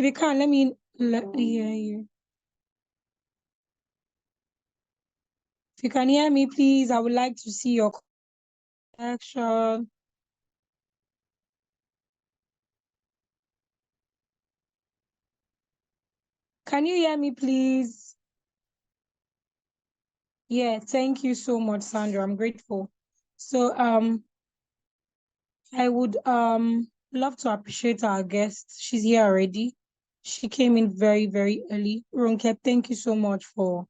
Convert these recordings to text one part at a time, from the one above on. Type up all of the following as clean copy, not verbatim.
if you can, let me hear you. If you can hear me, please, I would like to see your connection. Can you hear me, please? Yeah, thank you so much, Sandra. I'm grateful. So, I would love to appreciate our guest. She's here already. She came in very, very early. Ronke, thank you so much for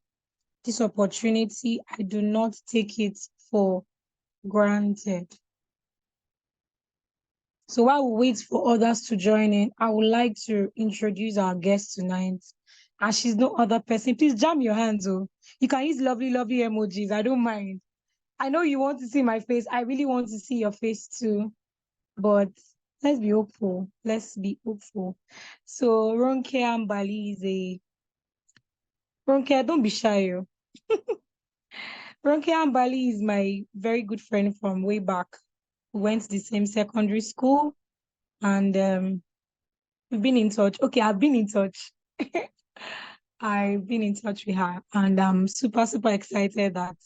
this opportunity. I do not take it for granted. So while we wait for others to join in, I would like to introduce our guest tonight. And she's no other person. Please jam your hands, oh. You can use lovely, lovely emojis. I don't mind. I know you want to see my face. I really want to see your face too. But let's be hopeful. Let's be hopeful. So Ronke Ambali is a Ronke, don't be shy. Oh. Ronke Ambali is my very good friend from way back. We went to the same secondary school and we've been in touch. Okay, I've been in touch. I've been in touch with her and I'm super, super excited that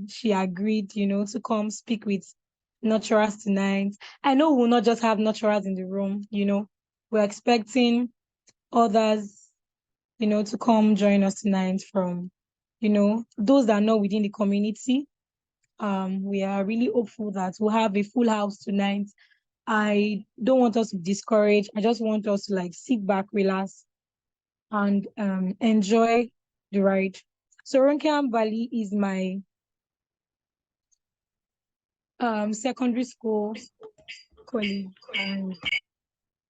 she agreed, to come speak with Nurturers tonight. I know we'll not just have Nurturers in the room, we're expecting others, to come join us tonight from, those that are not within the community. We are really hopeful that we'll have a full house tonight. I don't want us to discourage. I just want us to like sit back, relax, and enjoy the ride. So Ronke Ambali is my secondary school colleague, and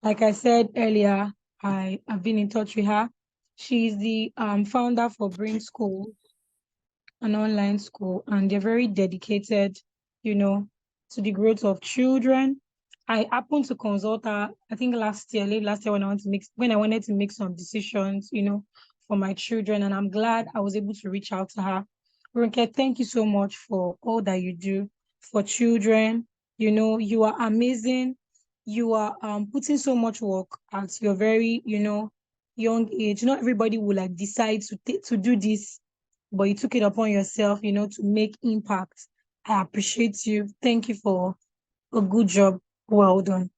like I said earlier, I have been in touch with her. She's the founder for Brain School, an online school, and they're very dedicated, to the growth of children. I happened to consult her, I think late last year when I wanted to make some decisions, for my children, and I'm glad I was able to reach out to her. Ronke, thank you so much for all that you do for children. You are amazing. You are putting so much work at your very, young age. Not everybody will like decide to do this, but you took it upon yourself, to make impact. I appreciate you. Thank you for a good job. Well done.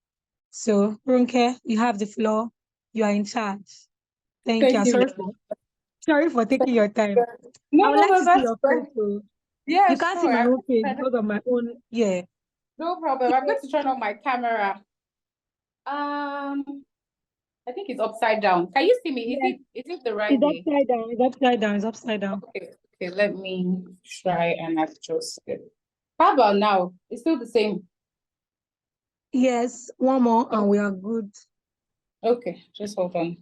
So, Ronke, you have the floor. You are in charge. Thank you. Thank I'm you. sorry for taking your time. I No, would no, like no, to see that's your fine. face. So Yeah, you can't see sure. my own face because of my own. Yeah. No problem. I'm going to turn on my camera. I think it's upside down. Can you see me? Yeah. Is it the right It's way? upside down. It's upside down. It's upside down. Okay, okay, let me try and adjust it. How about now? It's still the same. Yes. One more, and we are good. Okay, just hold on.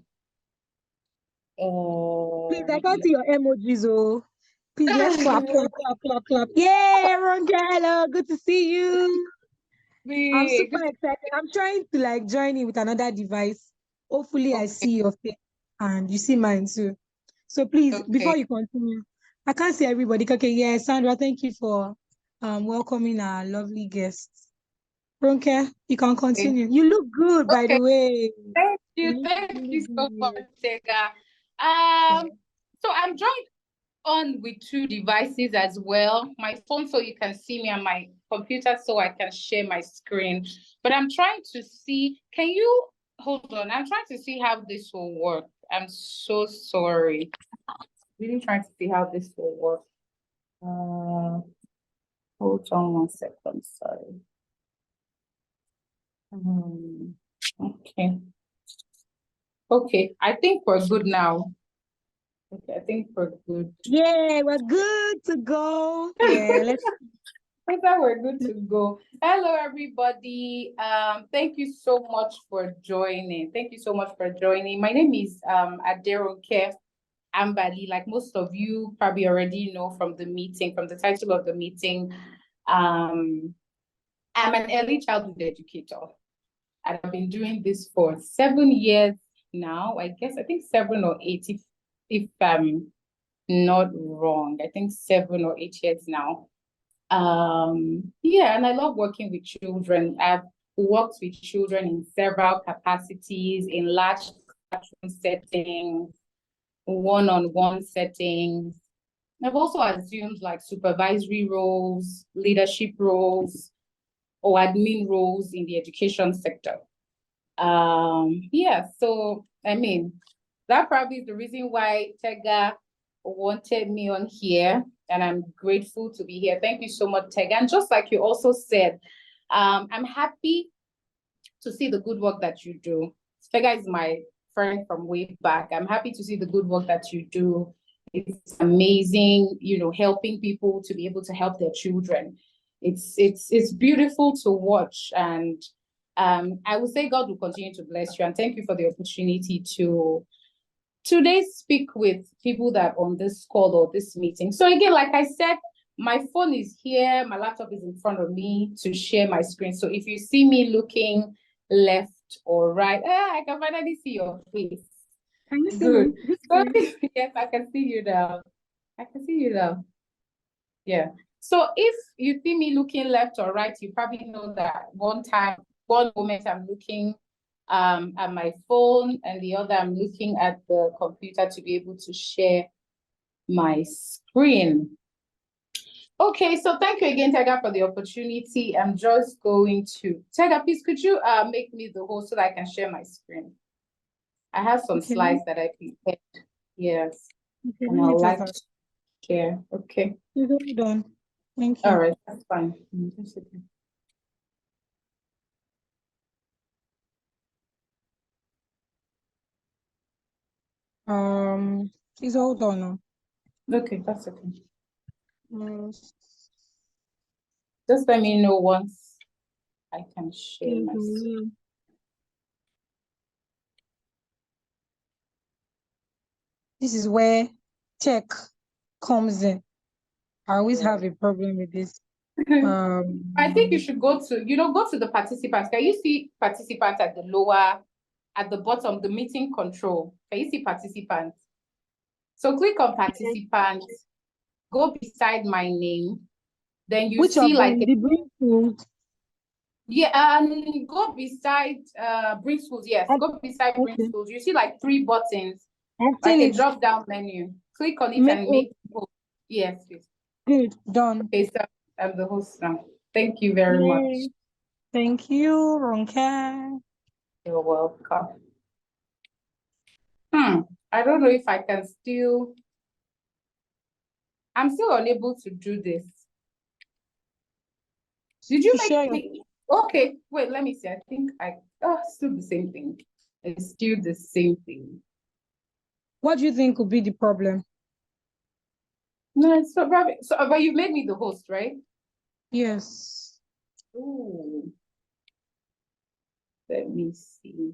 Please, I can't see your emojis. Oh, please, let's clap, clap, clap, clap, clap. Yeah, Ronke, hello. Good to see you. I'm super excited. I'm trying to like join in with another device. Hopefully, I see your face and you see mine too. So please, Okay. before you continue, I can't see everybody. Okay, yeah, Sandra, thank you for welcoming our lovely guests. Ronke, you can continue. You look good, by the Okay. way. Thank You you. look Thank really you so much, good. Tega. Yeah. So I'm joined on with two devices as well. My phone so you can see me, and my computer so I can share my screen. But I'm trying to see, can you hold on? I'm trying to see how this will work. I'm so sorry. Really trying to see how this will work. Hold on 1 second, sorry. Okay. Okay, I think we're good now. Okay, I think we're good. Yeah, we're good to go. Yeah, let's. I thought we're good to go. Hello, everybody. Thank you so much for joining. Thank you so much for joining. My name is Aderonke Ambali. Like most of you probably already know from the meeting, from the title of the meeting. I'm an early childhood educator. And I've been doing this for 7 years now. I think 7 or 8, if I'm not wrong. I think 7 or 8 years now. Yeah, and I love working with children. I've worked with children in several capacities, in large classroom settings, one-on-one settings. I've also assumed like supervisory roles, leadership roles, or admin roles in the education sector. Yeah, so I mean, that probably is the reason why Tega wanted me on here, and I'm grateful to be here. Thank you so much, Tega. And just like you also said, I'm happy to see the good work that you do. Tega is my friend from way back. I'm happy to see the good work that you do. It's amazing, you know, helping people to be able to help their children. It's beautiful to watch, and I would say God will continue to bless you, and thank you for the opportunity to today speak with people that are on this call or this meeting. So again, like I said, my phone is here, my laptop is in front of me to share my screen. So if you see me looking left or right, I can finally see your face. Can you see Good. me? So, yes, I can see you now. I can see you now. Yeah. So if you see me looking left or right, you probably know that one moment I'm looking at my phone, and the other I'm looking at the computer to be able to share my screen. Okay, so thank you again, Tega, for the opportunity. I'm just going to, Tega, please, could you make me the host so that I can share my screen? I have some slides that I prepared. Yes. Okay, And let me I'd just like to share. Okay. hold on. Thank you. All right, that's fine. Please hold on. Okay, that's okay. Mm, Just let me know once I can share my screen. mhm. This is where tech comes in. I always have a problem with this. I think you should go to, go to the participants. Can you see participants at the bottom, the meeting control? Can you see participants? So click on participants, go beside my name, then you Which see of like, them? The green tools. yeah, go beside Bring Schools, yes, go beside Bring Okay, Schools. You see like 3 buttons, I've like seen a it. drop-down menu. Click on it Make and make host. Yes, please. good. Done. Okay, so I'm the host now. Thank you very much. Yay. Thank you, Ronke. You're welcome. I don't know if I can still, I'm still unable to do this. Did you To make share your, me? Okay, wait, let me see. I think still the same thing. It's still the same thing. what do you think could be the problem? No, it's so probably, but you made me the host, right? Yes. Ooh. Let me see.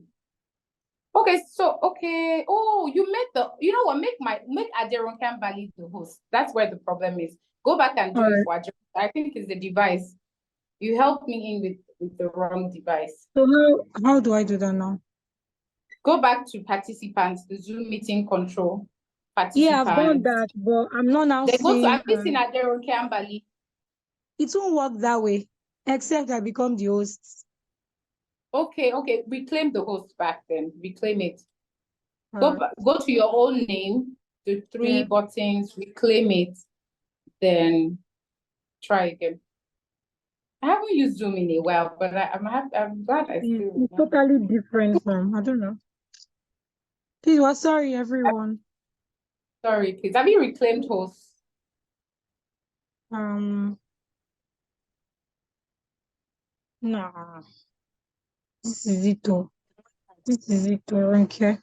Okay, so okay. Oh, you know what? Make Aderon Kambali the host. That's where the problem is. Go back and do All it right. for Aderon. I think it's the device. You helped me in with the wrong device. So how do I do that now? Go back to participants, the Zoom meeting control. Yeah, I've done Participants. that, but I'm not now Then go to, seeing. have you seen Aderon Kambali? It won't work that way, except I become the host. Okay, reclaim the host back then. Reclaim it. All right. Go to your own name, the 3 Yeah. buttons, reclaim it, then try again. I haven't used Zoom in a while, but I'm glad I still It's remember. totally different from. I don't know. Please, well, sorry, everyone. Sorry, please. Have you reclaimed host? Nah. This is it, though. This is it, though. Okay.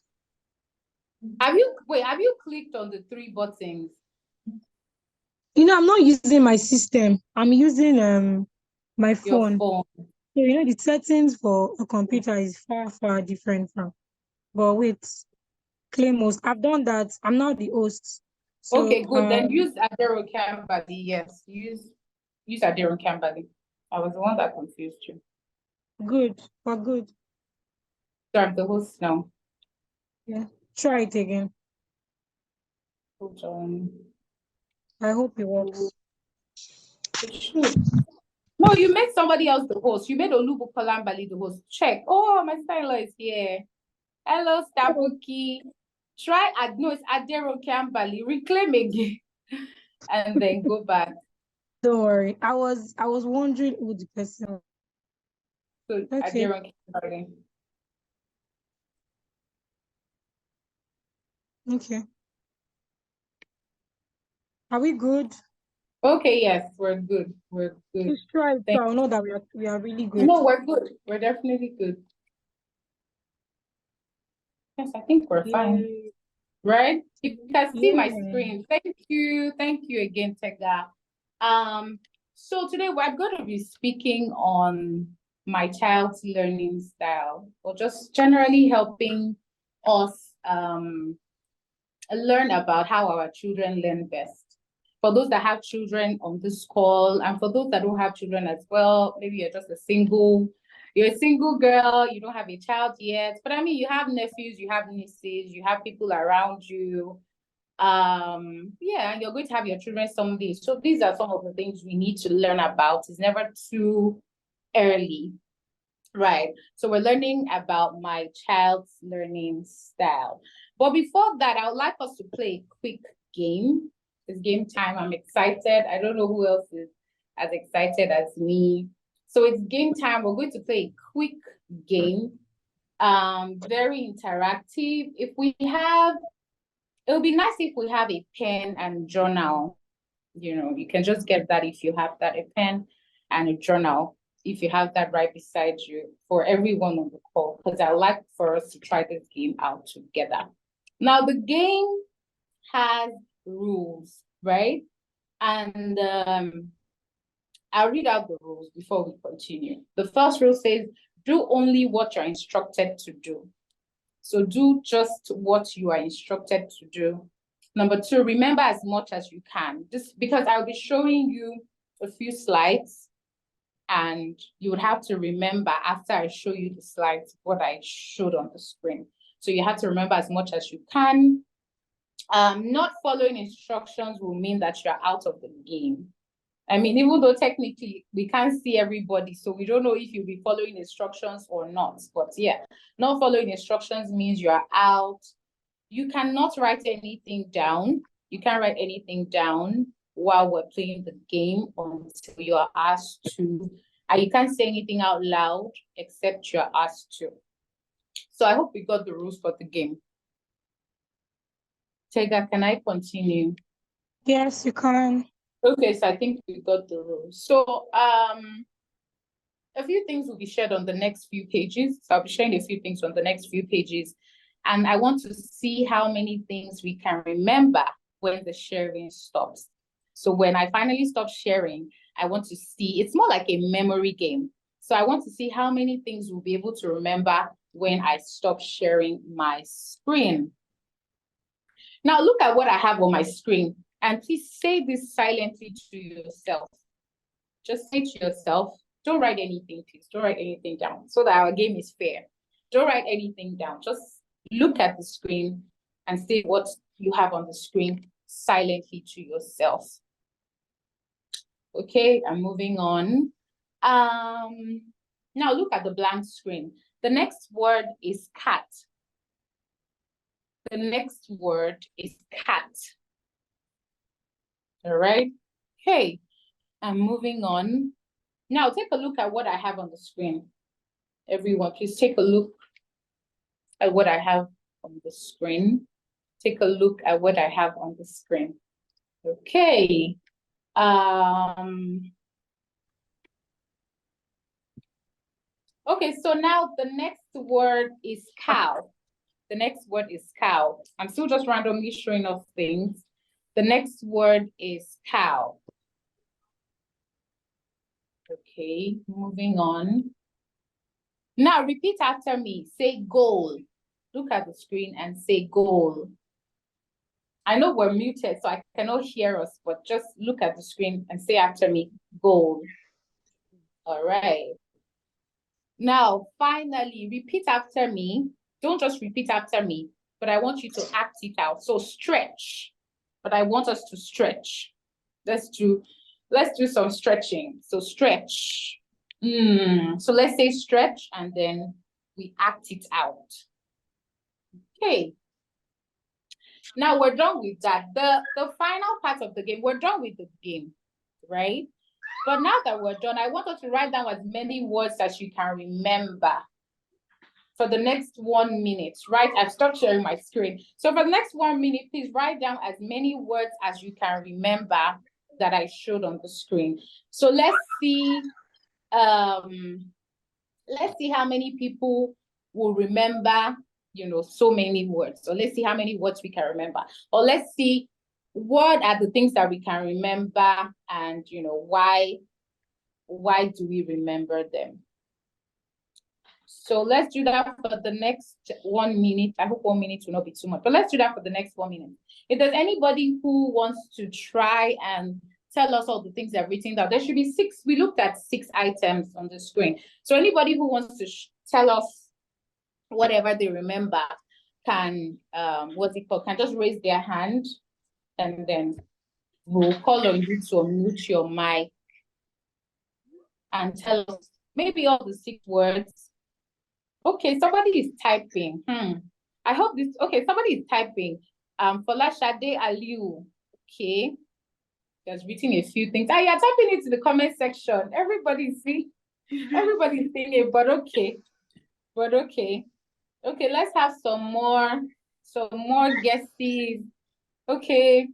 Have you clicked on the 3 buttons? I'm not using my system. I'm using my Your phone. phone. So the settings for a computer is far, far different from. But wait, claim host. I've done that. I'm not the host. So Okay, good. Then use Aderon Kambali. Yes, use Aderon Kambali. I was the one that confused you. good. But good. So I'm the host now. Yeah. Try it again. Hold on. I hope it works. It should. No, you made somebody else the host. You made Olubukola Ambali the host. Check. Oh, my sister-in-law is here. Hello, Stabuki. Try no, it's Aderonke Ambali. Reclaim again. And then go back. Don't worry. I was wondering who the person was. So Okay. Aderonke Ambali. Okay. Are we good? Okay, yes, we're good. We're good. Let's try it. Thank So I'll know that we are really good. No, we're good. We're definitely good. Yes, I think we're fine. Yay. Right? You can see my Yeah. screen. Thank you. Thank you again, Tega. So today we're going to be speaking on my child's learning style, or just generally helping us learn about how our children learn best. For those that have children on this call, and for those that don't have children as well, maybe you're a single girl, you don't have a child yet, but I mean, you have nephews, you have nieces, you have people around you. Yeah, and you're going to have your children someday. So these are some of the things we need to learn about. It's never too early. Right. So we're learning about my child's learning style. But before that, I would like us to play a quick game. It's game time. I'm excited. I don't know who else is as excited as me. So it's game time. We're going to play a quick game. Very interactive. It'll be nice if we have a pen and journal. You can just get that if you have that, a pen and a journal, if you have that right beside you, for everyone on the call, because I like for us to try this game out together. Now, the game has rules, right? And I'll read out the rules before we continue. The first rule says, do only what you're instructed to do. So do just what you are instructed to do. Number 2, remember as much as you can. Just because I'll be showing you a few slides, and you would have to remember after I show you the slides what I showed on the screen. So you have to remember as much as you can. Not following instructions will mean that you're out of the game. I mean, even though technically we can't see everybody, so we don't know if you'll be following instructions or not. But yeah, not following instructions means you are out. You cannot write anything down. You can't write anything down while we're playing the game until you are asked to. And you can't say anything out loud except you're asked to. So I hope we got the rules for the game. Tega, can I continue? Yes, you can. Okay, so I think we got the rules. So a few things will be shared on the next few pages. So I'll be sharing a few things on the next few pages. And I want to see how many things we can remember when the sharing stops. So when I finally stop sharing, I want to see, it's more like a memory game. So I want to see how many things we'll be able to remember when I stop sharing my screen. Now look at what I have on my screen, and please say this silently to yourself. Just say to yourself, don't write anything, please. Don't write anything down so that our game is fair. Don't write anything down. Just look at the screen and say what you have on the screen silently to yourself. Okay, I'm moving on. Now look at the blank screen. The next word is cat. The next word is cat. All right. Okay, I'm moving on. Now take a look at what I have on the screen. Everyone, please take a look at what I have on the screen. Take a look at what I have on the screen. Okay. Okay, so now the next word is cow. The next word is cow. I'm still just randomly showing off things. The next word is cow. Okay, moving on. Now repeat after me. Say goal. Look at the screen and say goal. I know we're muted, so I cannot hear us, but just look at the screen and say after me, goal. All right. Now, finally, repeat after me. Don't just repeat after me, but I want you to act it out. So stretch, but I want us to stretch. Let's do let's do some stretching. So stretch. So let's say stretch and then we act it out. Okay. Now we're done with that. The final part of the game, we're done with the game, right? But now that we're done, I want us to write down as many words as you can remember for the next 1 minute, right? I've stopped sharing my screen. So for the next 1 minute, please write down as many words as you can remember that I showed on the screen. So let's see how many people will remember, so many words. So let's see how many words we can remember. Or let's see what are the things that we can remember and, why do we remember them? So let's do that for the next 1 minute. I hope 1 minute will not be too much, but let's do that for the next 1 minute. If there's anybody who wants to try and tell us all the things they've written down, there should be 6. We looked at 6 items on the screen. So anybody who wants to tell us whatever they remember can, can just raise their hand and then we'll call on you to unmute your mic and tell us maybe all the 6 words. Okay, somebody is typing. I hope this, okay, somebody is typing. Folashade Aliu, okay. Has written a few things. You're typing into the comment section. Everybody's seeing it, but okay. Okay, let's have some more guesses. Okay.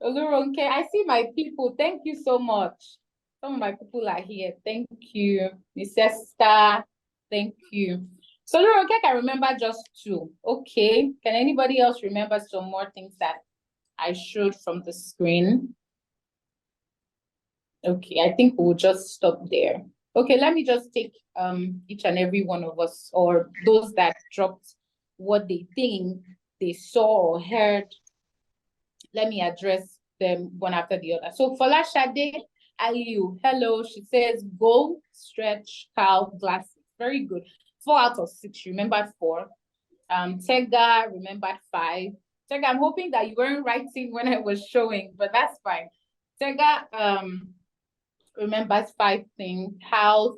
Oluronke, I see my people. Thank you so much. Some of my people are here. Thank you. Miss Esther, thank you. So Oluronke can remember just 2. Okay. Can anybody else remember some more things that I showed from the screen? Okay, I think we'll just stop there. Okay, let me just take each and every one of us, or those that dropped what they think they saw or heard. Let me address them one after the other. So Folashade Aliu, hello. She says go, stretch, cow, glasses. Very good. 4 out of 6. She remembered 4. Tega remembered 5. Tega, I'm hoping that you weren't writing when I was showing, but that's fine. Tega remembers 5 things: house,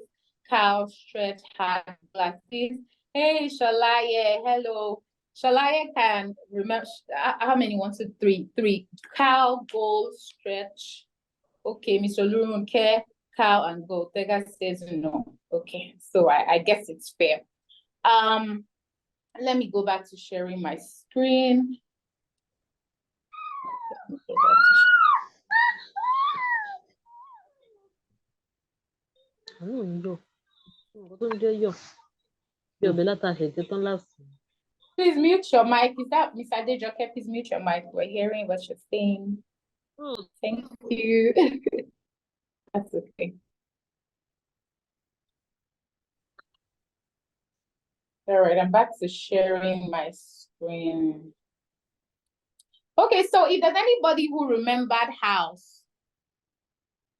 cow, stretch, hat, glasses. Hey, Shalaye, hello. Shalaye can remember how many? 1, 2, 3. 3. Cow, goal, stretch. Okay, Mr. Olurunke, cow and goal. Tega says no. Okay, so I guess it's fair. Let me go back to sharing my screen. Please mute your mic. Is that Miss Adejoke? Please mute your mic. We're hearing what you're saying. Thank you. That's okay. All right, I'm back to sharing my screen. Okay, so if there's anybody who remembered house,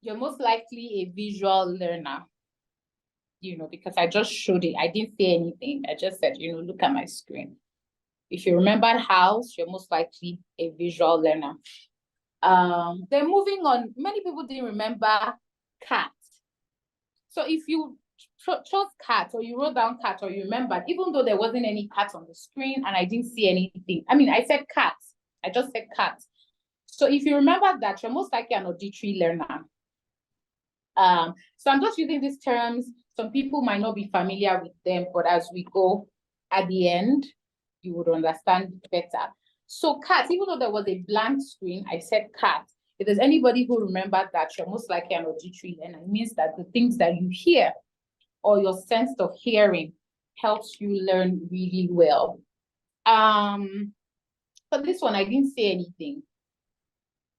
you're most likely a visual learner, because I just showed it. I didn't say anything. I just said, look at my screen. If you remembered house, you're most likely a visual learner. Then moving on, many people didn't remember cat. So if you chose cat, or you wrote down cat, or you remembered, even though there wasn't any cat on the screen and I didn't see anything. I mean, I said cat. I just said cat. So if you remember that, you're most likely an auditory learner. So I'm just using these terms. Some people might not be familiar with them, but as we go at the end, you would understand better. So cat, even though there was a blank screen, I said cat. If there's anybody who remembered that, you're most likely an auditory learner. It means that the things that you hear or your sense of hearing helps you learn really well. For this one, I didn't say anything.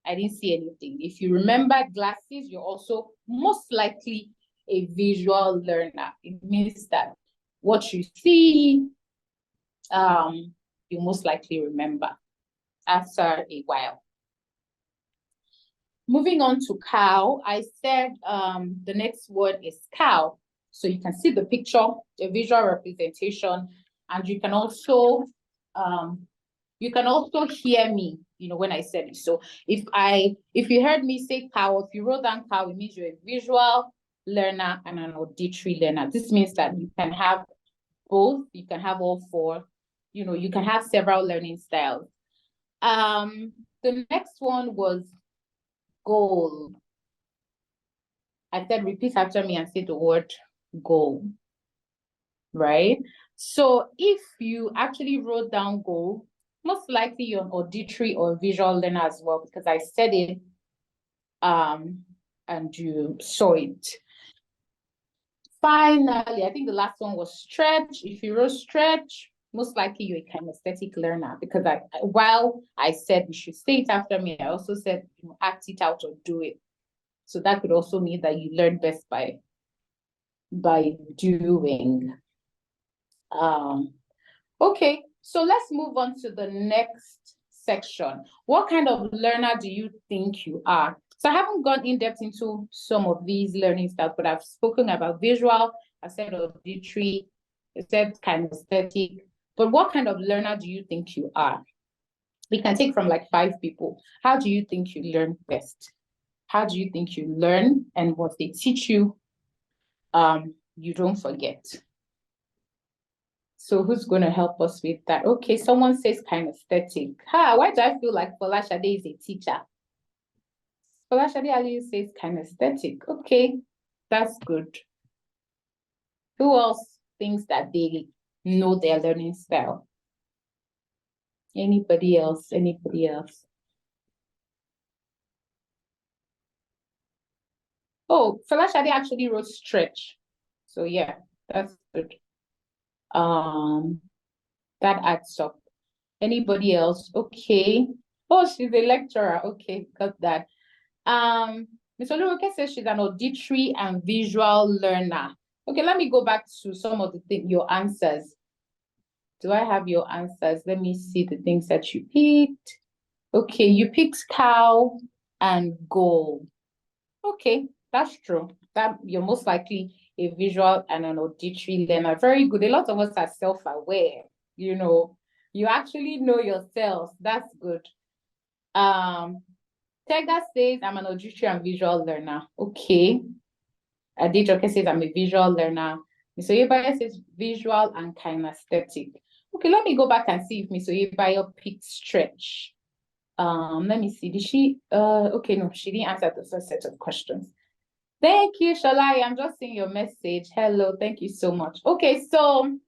If you remember glasses, you're also most likely a visual learner. It means that what you see, you most likely remember after a while. Moving on to cow, I said the next word is cow. So you can see the picture, the visual representation, and you can also hear me. when I said it. So if you heard me say cow, if you wrote down cow, it means you're a visual learner and an auditory learner. This means that you can have both, you can have all four, you can have several learning styles. The next one was goal. I said, repeat after me and say the word goal, right? So if you actually wrote down goal, most likely you're an auditory or visual learner as well, because I said it, and you saw it. Finally, I think the last one was stretch. If you wrote stretch, most likely you're a kinesthetic learner, because while I said you should say it after me, I also said act it out or do it. So that could also mean that you learn best by doing. Okay, so let's move on to the next section. What kind of learner do you think you are? So I haven't gone in depth into some of these learning styles, but I've spoken about visual, I said auditory, I said kinesthetic. But what kind of learner do you think you are? We can take from like 5 people. How do you think you learn best? How do you think you learn, and what they teach you, you don't forget? So who's going to help us with that? Okay, someone says kinesthetic. Why do I feel like Folashade is a teacher? Folashade Ali says kinesthetic. Okay, that's good. Who else thinks that they know their learning style? Anybody else? Anybody else? Oh, Folashade actually wrote stretch. So yeah, that's good. That adds up. Anybody else? Okay. Oh, she's a lecturer. Okay, got that. Ms. Oluroke says she's an auditory and visual learner. Okay, let me go back to some of your answers. Do I have your answers? Let me see the things that you picked. Okay, you picked cow and goal. Okay, that's true. That you're most likely a visual and an auditory learner. Very good. A lot of us are self-aware, you actually know yourself. That's good. Tega says I'm an auditory and visual learner. Okay. Adejoke says I'm a visual learner. Ms. Oyebaya says visual and kinesthetic. Okay, let me go back and see if Ms. Oyebaya picked stretch. Let me see. Did she? Okay, no, she didn't answer the first set of questions. Thank you, Shalai. I'm just seeing your message. Hello, thank you so much. Okay, so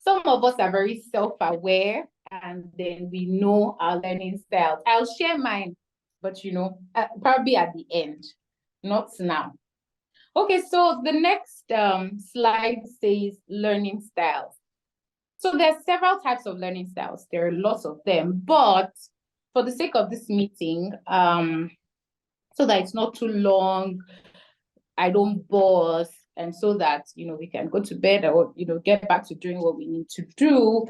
some of us are very self-aware, and then we know our learning styles. I'll share mine, but probably at the end, not now. Okay, so the next slide says learning styles. So there are several types of learning styles. There are lots of them, but for the sake of this meeting, so that it's not too long, I don't bore us, and so that we can go to bed or get back to doing what we need to do,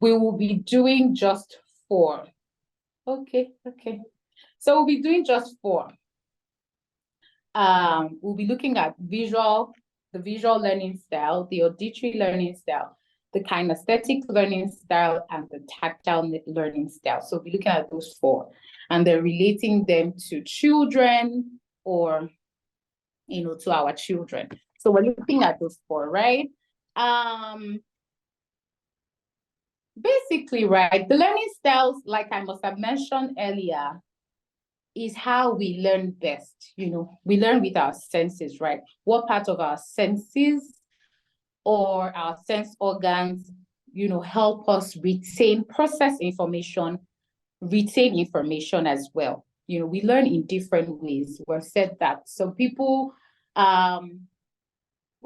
we will be doing just 4. Okay. So we'll be doing just 4. We'll be looking at the visual learning style, the auditory learning style, the kinesthetic learning style, and the tactile learning style. So we'll be looking at those 4, and then relating them to children or to our children. So we're looking at those 4, right? Basically, right, the learning styles, like I must have mentioned earlier, is how we learn best. We learn with our senses, right? What part of our senses or our sense organs, help us process information, retain information as well. We learn in different ways. We've said that some people, when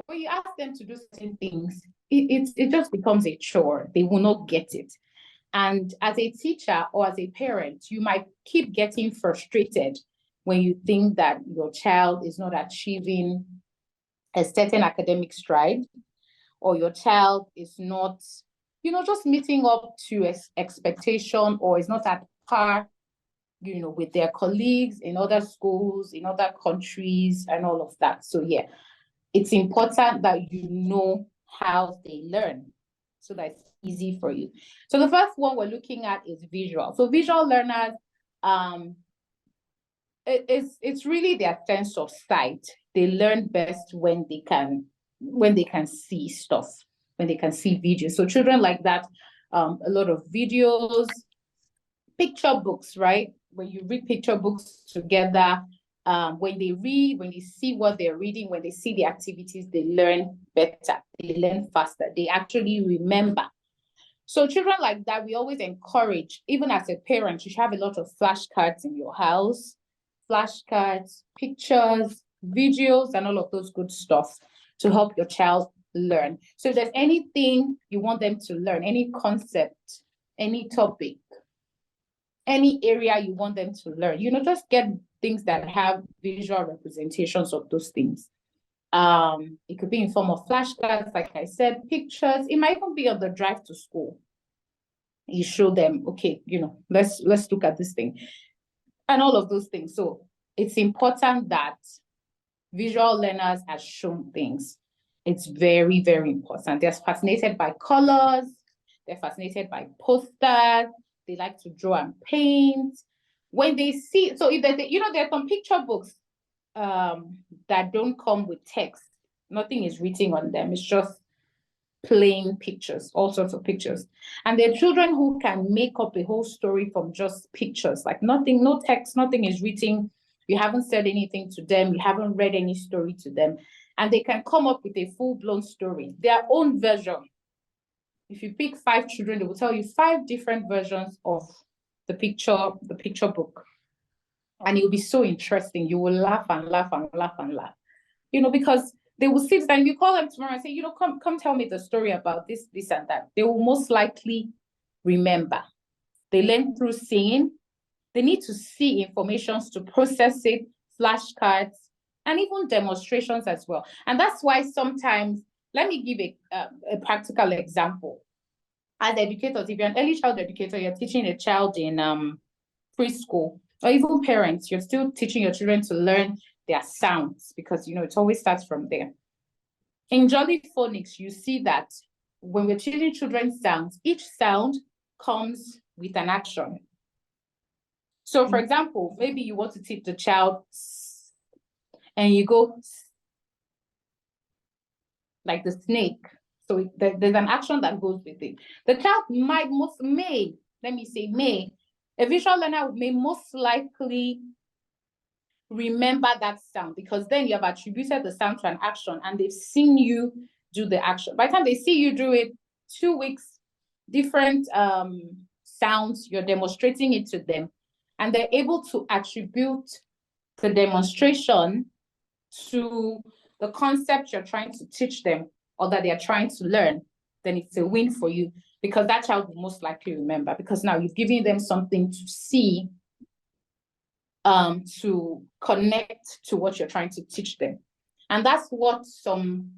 you ask them to do certain things, it just becomes a chore. They will not get it. And as a teacher or as a parent, you might keep getting frustrated when you think that your child is not achieving a certain academic stride, or your child is not, just meeting up to expectation, or is not at par, with their colleagues in other schools, in other countries, and all of that. So yeah, it's important that you know how they learn. so that it's easy for you. So the first one we're looking at is visual. So visual learners, it's really their sense of sight. They learn best when they can see stuff, when they can see videos. So children like that, a lot of videos, picture books, right? When you read picture books together, when they read, when they see what they're reading, when they see the activities, they learn better, they learn faster, they actually remember. So children like that, we always encourage, even as a parent, you should have a lot of flashcards in your house, flashcards, pictures, videos, and all of those good stuff to help your child learn. So if there's anything you want them to learn, any concept, any topic, any area you want them to learn, just get things that have visual representations of those things. It could be in form of flashcards, like I said, pictures. It might even be on the drive to school. You show them, okay, let's look at this thing, and all of those things. So it's important that visual learners are shown things. It's very, very important. They're fascinated by colors. They're fascinated by posters. They like to draw and paint. When they see, so if there's some picture books that don't come with text. Nothing is written on them. It's just plain pictures, all sorts of pictures. And there are children who can make up a whole story from just pictures, like nothing, no text, nothing is written. You haven't said anything to them. You haven't read any story to them. And they can come up with a full-blown story, their own version. If you pick 5 children, they will tell you 5 different versions of the picture book. And it will be so interesting. You will laugh and laugh and laugh and laugh, because they will sit and you call them tomorrow and say, come tell me the story about this, this, and that. They will most likely remember. They learn through seeing. They need to see information to process it, flashcards, and even demonstrations as well. And that's why sometimes, let me give a practical example. As educators, if you're an early child educator, you're teaching a child in preschool, or even parents, you're still teaching your children to learn their sounds, because it always starts from there. In Jolly Phonics, you see that when we're teaching children sounds, each sound comes with an action. So for example, maybe you want to teach the child and you go like the snake. So there's an action that goes with it. The child may, a visual learner may most likely remember that sound, because then you have attributed the sound to an action and they've seen you do the action. By the time they see you do it, 2 weeks, different sounds, you're demonstrating it to them, and they're able to attribute the demonstration to the concept you're trying to teach them or that they're trying to learn. Then it's a win for you, because that child will most likely remember, because now you've given them something to see, to connect to what you're trying to teach them. And that's what some,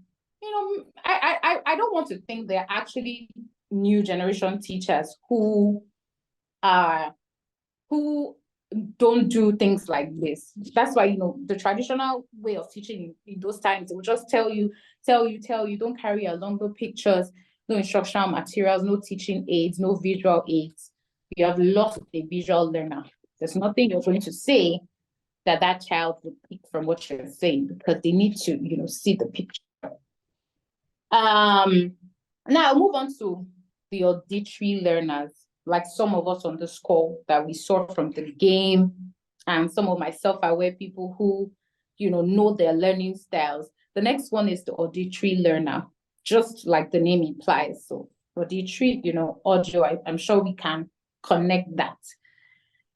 I don't want to think they're actually new generation teachers who don't do things like this. That's why, the traditional way of teaching in those times, they will just tell you, don't carry along no pictures, no instructional materials, no teaching aids, no visual aids. You have lost a visual learner. There's nothing you're going to say that child would pick from what you're saying, because they need to, see the picture. Now I'll move on to the auditory learners, like some of us on this call that we saw from the game, and some of my self-aware people who, know their learning styles. The next one is the auditory learner, just like the name implies. So auditory, audio, I'm sure we can connect that.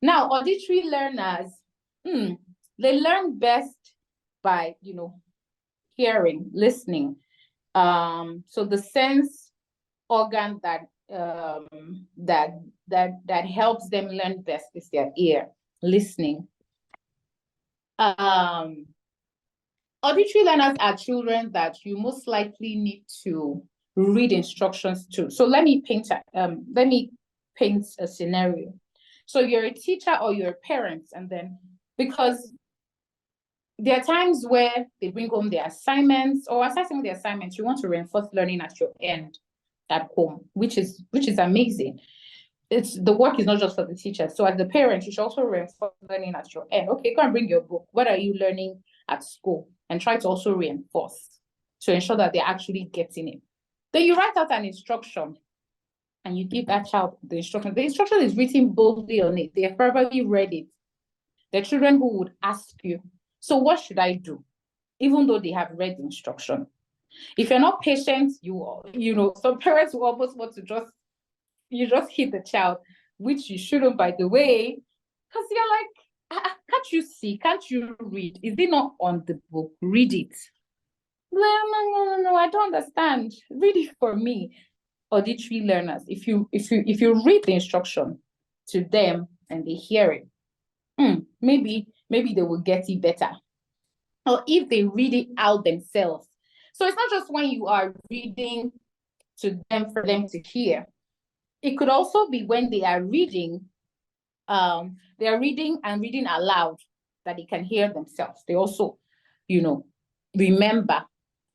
Now, auditory learners, they learn best by, hearing, listening. So the sense organ that helps them learn best is their ear, listening. Auditory learners are children that you most likely need to read instructions to. So let me paint a scenario. So you're a teacher or you're a parent, and then, because there are times where they bring home their assignments, or aside from the assignments, you want to reinforce learning at your end. at home, which is amazing. It's the work is not just for the teacher. So as the parent, you should also reinforce learning at your end. Okay, go and bring your book. What are you learning at school? And try to also reinforce to ensure that they're actually getting it. Then you write out an instruction and you give that child the instruction. The instruction is written boldly on it. They have probably read it. The children who would ask you, so what should I do? Even though they have read the instruction. If you're not patient, you know, some parents will almost want to just hit the child, which you shouldn't, by the way, because you're like, can't you see? Can't you read? Is it not on the book? Read it. No, I don't understand. Read it for me. Auditory learners, if you read the instruction to them and they hear it, maybe they will get it better. Or if they read it out themselves. So it's not just when you are reading to them for them to hear. It could also be when they are reading and reading aloud that they can hear themselves. They also, you know, remember.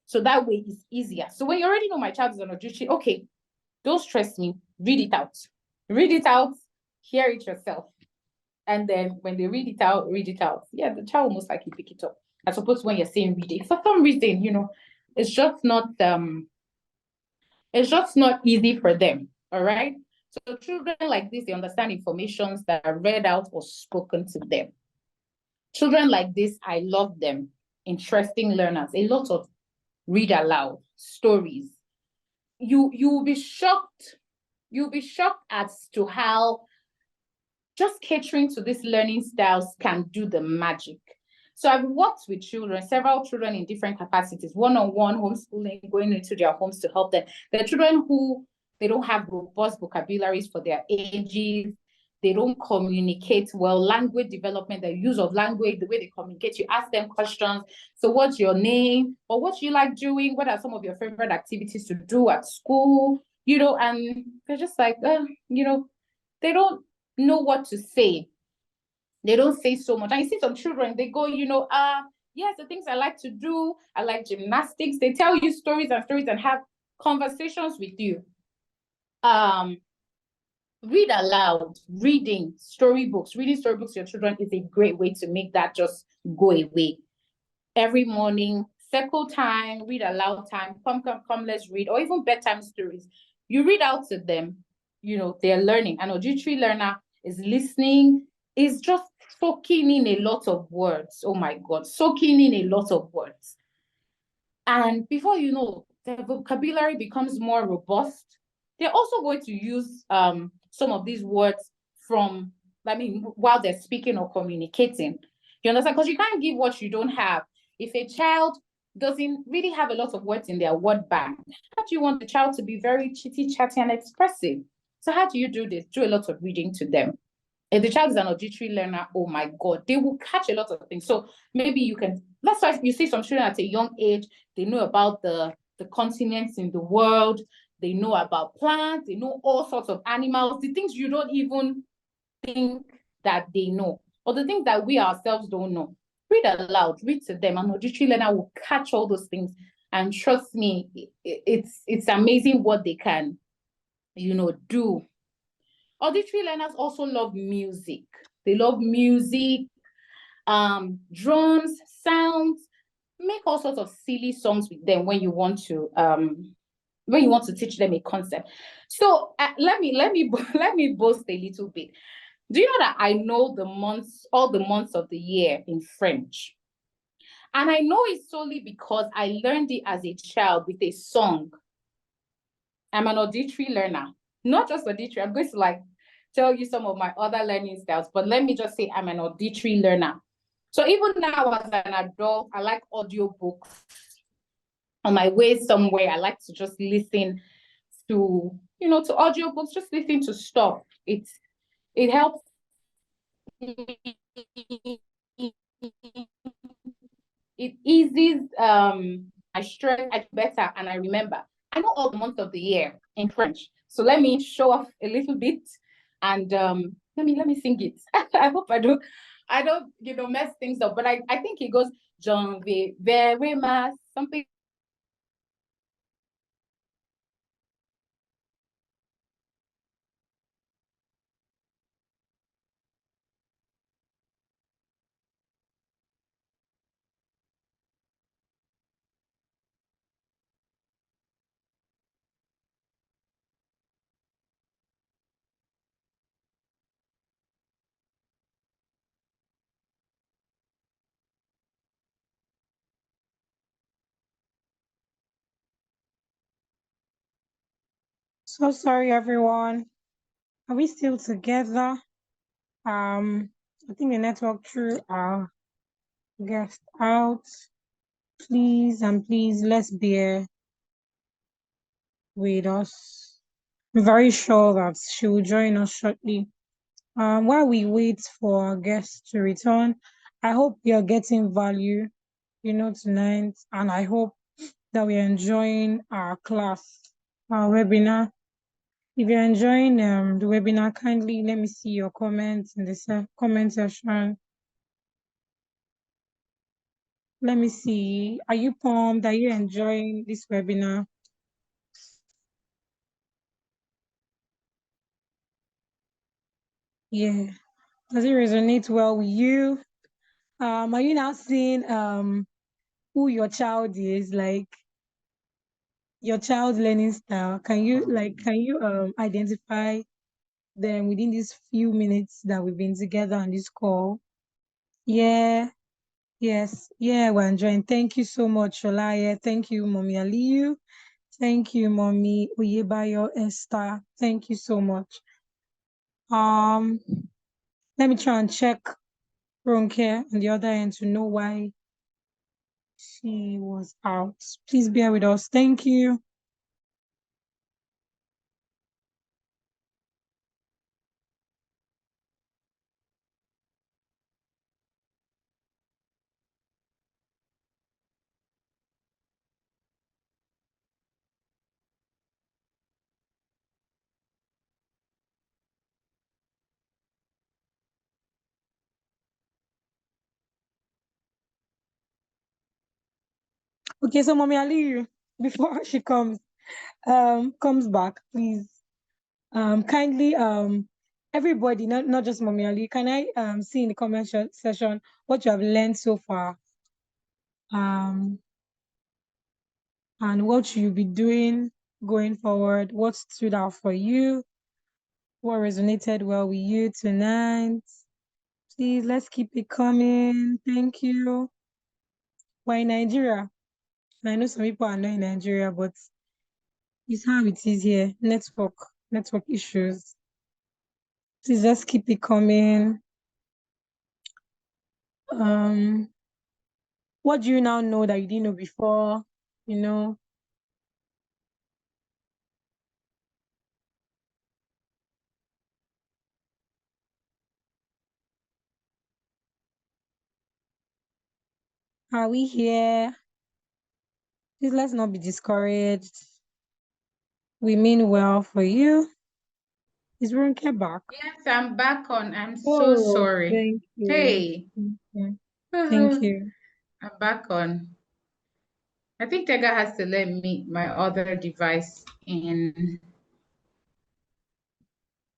So that way it's easier. So when you already know my child is on auditory, okay, don't stress me, read it out. Read it out, hear it yourself. And then when they read it out. Yeah, the child will most likely pick it up. As opposed to when you're saying read it. For some reason, you know, it's just not easy for them. All right. So children like this, they understand informations that are read out or spoken to them. Children like this, I love them. Interesting learners, a lot of read aloud, stories. You will be shocked. You'll be shocked as to how just catering to these learning styles can do the magic. So I've worked with children, several children in different capacities, one-on-one, homeschooling, going into their homes to help them. There are children who they don't have robust vocabularies for their ages. They don't communicate well. Language development, the use of language, the way they communicate, you ask them questions. So what's your name? Or what do you like doing? What are some of your favorite activities to do at school? You know, and they're just like, you know, they don't know what to say. They don't say so much. I see some children, they go, you know, yes, the things I like to do, I like gymnastics. They tell you stories and have conversations with you. Read aloud, reading storybooks to your children is a great way to make that just go away. Every morning, circle time, read aloud time, come, let's read, or even bedtime stories. You read out to them, you know, they're learning. An auditory learner is listening, is just soaking in a lot of words. Oh my God, soaking in a lot of words. And before you know, the vocabulary becomes more robust. They're also going to use some of these words while they're speaking or communicating. You understand? Because you can't give what you don't have. If a child doesn't really have a lot of words in their word bank, how do you want the child to be very chitty, chatty, and expressive? So how do you do this? Do a lot of reading to them. If the child is an auditory learner, oh my God, they will catch a lot of things. So maybe that's why you see some children at a young age, they know about the continents in the world, they know about plants, they know all sorts of animals, the things you don't even think that they know, or the things that we ourselves don't know. Read aloud, read to them. An auditory learner will catch all those things. And trust me, it's amazing what they can, you know, do. Auditory learners also love music. They love music, drums, sounds. Make all sorts of silly songs with them when you want to teach them a concept. So let me boast a little bit. Do you know that I know all the months of the year in French? And I know it solely because I learned it as a child with a song. I'm an auditory learner, not just auditory. I'm going to tell you some of my other learning styles, but let me just say I'm an auditory learner. So even now as an adult, I like audiobooks. On my way somewhere, I like to just listen to audiobooks, just listen to stuff. It helps it eases my stress better, and I remember. I know all the months of the year in French. So let me show off a little bit and let me sing it. I hope I don't mess things up, but I think it goes janvier, very mars, something So sorry, everyone. Are we still together? I think the network threw our guest out. Please and please, let's bear with us. I'm very sure that she will join us shortly. While we wait for our guest to return, I hope you're getting value, tonight, and I hope that we're enjoying our class, our webinar. If you're enjoying the webinar, kindly let me see your comments in the comment section. Let me see. Are you pumped? Are you enjoying this webinar? Yeah. Does it resonate well with you? Are you now seeing who your child is, like your child's learning style? Can you identify them within these few minutes that we've been together on this call? Yeah. Yes, yeah, we're enjoying. Thank you so much, Sholaya. Thank you, Mommy Aliyu. Thank you, Mommy Oyebayo Esther. Thank you so much. Let me try and check Ronke on the other end to know why she was out. Please bear with us. Thank you. Okay, so Mommy Aliyu, before she comes back, please, kindly, everybody, not just Mommy Ali, can I see in the comment section what you have learned so far, and what you'll be doing going forward? What stood out for you? What resonated well with you tonight? Please, let's keep it coming. Thank you. We're in Nigeria, and I know some people are not in Nigeria, but it's how it is here. Network issues. Please, let's keep it coming. What do you now know that you didn't know before? You know, are we here? Please, let's not be discouraged. We mean well for you. Is Ronke back? Yes, I'm back on. I'm so Oh, sorry. thank you. Hey, Thank you. I'm back on. I think Tega has to let me my other device in.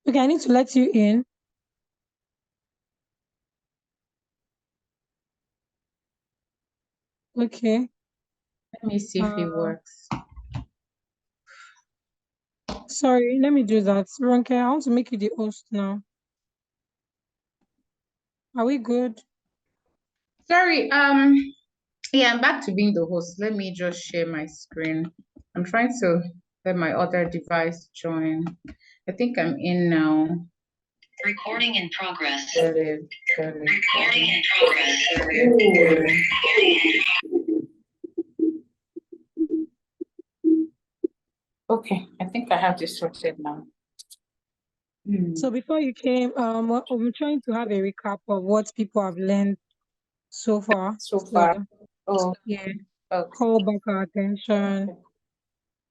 Okay, I need to let you in. Okay. Let me see if it works. Sorry, let me do that. Ronke, I want to make you the host now. Are we good? Sorry, yeah, I'm back to being the host. Let me just share my screen. I'm trying to let my other device join. I think I'm in now. Recording in progress. Got it. Recording in progress. Okay, I think I have this sorted now. So before you came, I'm trying to have a recap of what people have learned so far. So far. Oh, yeah, okay. call back our attention.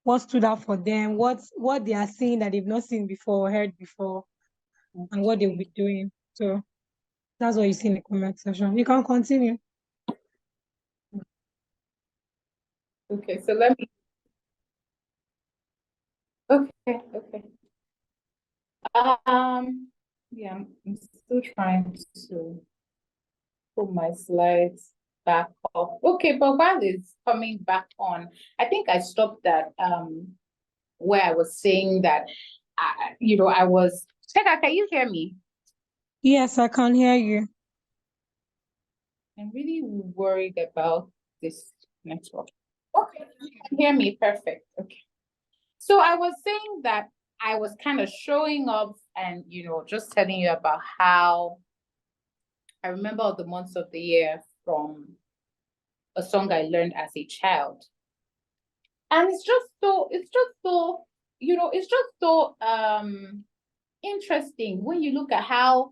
What stood out for them? What they are seeing that they've not seen before or heard before, and what they'll be doing. So that's what you see in the comment section. You can continue. Okay, so let me. Okay. Yeah, I'm still trying to put my slides back up. Okay, but while it's coming back on, I think I stopped at where I was saying that I was. Tega, can you hear me? Yes, I can hear you. I'm really worried about this network. Okay, you can hear me. Perfect. Okay. So I was saying that I was kind of showing up and, just telling you about how I remember all the months of the year from a song I learned as a child. And it's just so interesting when you look at how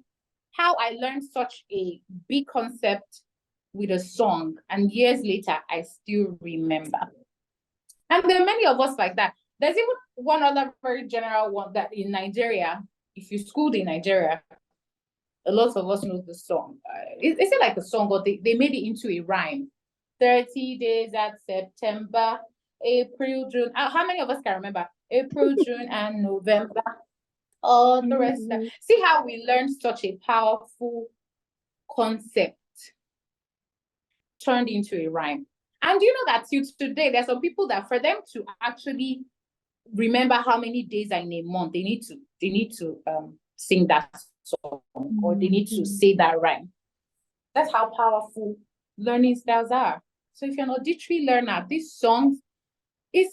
I learned such a big concept with a song, and years later I still remember. And there are many of us like that. There's even one other very general one that in Nigeria, if you schooled in Nigeria, a lot of us know the song. It's not like a song, but they made it into a rhyme. 30 days at September, April, June. How many of us can remember? April, June, and November. All the rest. See how we learned such a powerful concept turned into a rhyme. And you know that till today, there's some people that for them to actually remember how many days are in a month, they need to sing that song, or they need to say that rhyme. That's how powerful learning styles are. So if you're an auditory learner, these songs if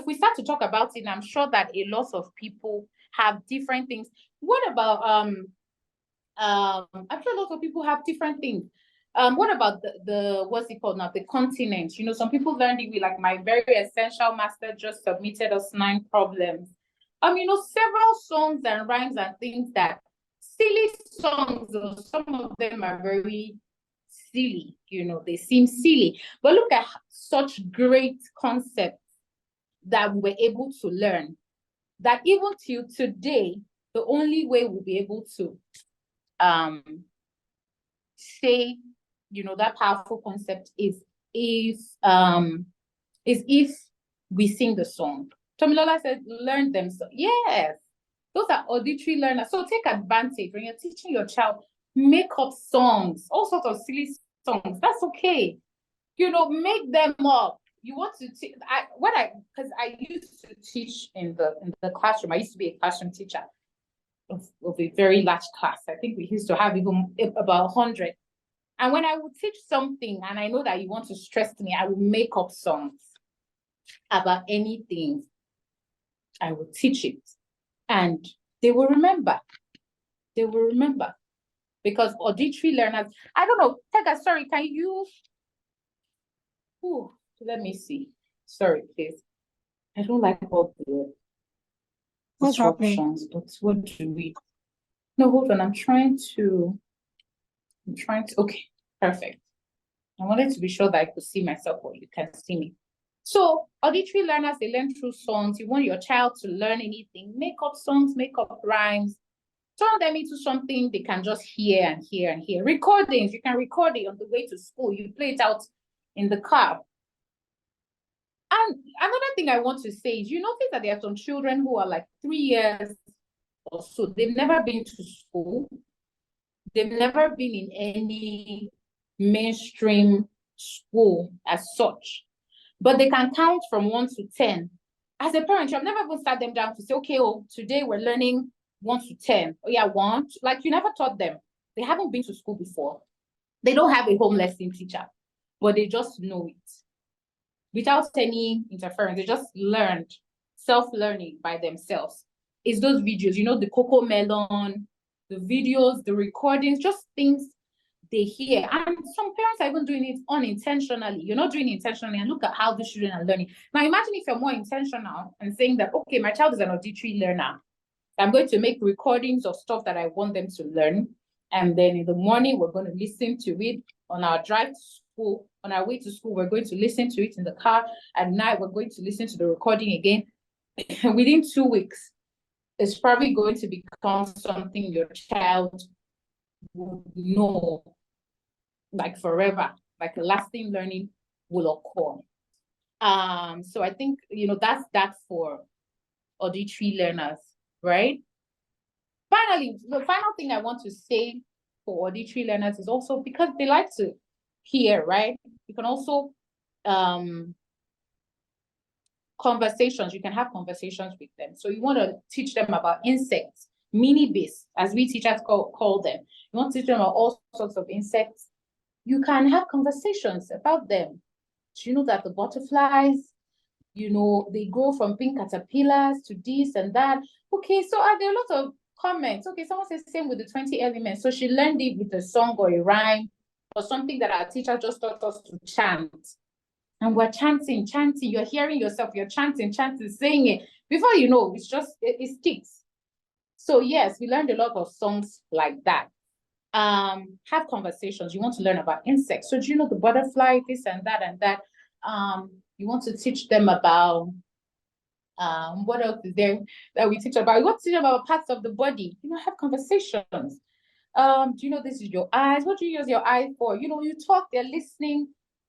we start to talk about it, I'm sure that a lot of people have different things. What about I'm sure a lot of people have different things. What about the what's it called now? The continent. Some people learned it with, like, my very essential master just submitted us 9 problems. Several songs and rhymes and things that silly songs, some of them are very silly, they seem silly, but look at such great concepts that we were able to learn, that even till today, the only way we'll be able to say, that powerful concept is if we sing the song. Tomilola said, learn them. So yes, those are auditory learners. So take advantage when you're teaching your child. Make up songs, all sorts of silly songs. That's okay. Make them up. You want to teach? Because I used to teach in the classroom. I used to be a classroom teacher of a very large class. I think we used to have even about 100. And when I would teach something, and I know that you want to stress me, I would make up songs about anything. I would teach it, and they will remember. They will remember. Because auditory learners, I don't know, Tega, sorry, can you, let me see. Sorry, please. I don't like all the disruptions, but what do we, no, hold on, I'm trying to, okay, perfect. I wanted to be sure that I could see myself or you can see me. So auditory learners, they learn through songs. You want your child to learn anything, make up songs, make up rhymes, turn them into something they can just hear and hear and hear. Recordings, you can record it on the way to school. You play it out in the car. And another thing I want to say is, you notice that there are some children who are like 3 years or so. They've never been to school. They've never been in any mainstream school as such. But they can count from 1 to 10. As a parent, I've never even sat them down to say, okay, today we're learning 1 to 10. Oh yeah, 1. Like, you never taught them. They haven't been to school before. They don't have a home lesson teacher, but they just know it without any interference. They just learned, self-learning by themselves. It's those videos, the Coco Melon, the videos, the recordings, just things they hear. And some parents are even doing it unintentionally. You're not doing it intentionally, and look at how the children are learning. Now imagine if you're more intentional and saying that, okay, my child is an auditory learner. I'm going to make recordings of stuff that I want them to learn. And then in the morning, we're going to listen to it on our drive to school. On our way to school, we're going to listen to it in the car. At night, we're going to listen to the recording again. Within 2 weeks, it's probably going to become something your child will know, like forever, like a lasting learning will occur. So I think, that's that for auditory learners, right? Finally, the final thing I want to say for auditory learners is also because they like to hear, right? You can also conversations, you can have conversations with them. So you want to teach them about insects, mini bees, as we teachers call them. You want to teach them about all sorts of insects. You can have conversations about them. Do you know that the butterflies, you know, they grow from being caterpillars to this and that. Okay, so are there a lot of comments? Okay, someone says same with the 20 elements. So she learned it with a song or a rhyme or something that our teacher just taught us to chant. And we're chanting, you're hearing yourself, you're chanting, saying it. Before you know, it's just, it sticks. So yes, we learned a lot of songs like that. Have conversations. You want to learn about insects. So do you know the butterfly, this and that and that? You want to teach them about, what else is there that we teach about? You want to teach them about parts of the body. You know, have conversations. Do you know this is your eyes? What do you use your eye for? You know, you talk, they're listening.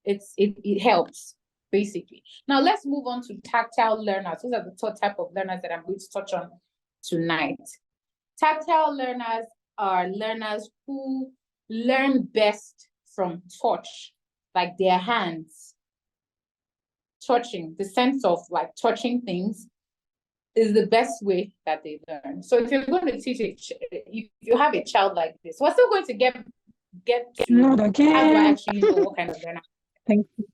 It helps, basically. Now let's move on to tactile learners. Those are the third type of learners that I'm going to touch on tonight. Tactile learners are learners who learn best from touch, like their hands. Touching, the sense of like touching things is the best way that they learn. So if you're going to teach if you have a child like this, we're still going to get to Not how do I again. actually know what kind of learner. Thank you.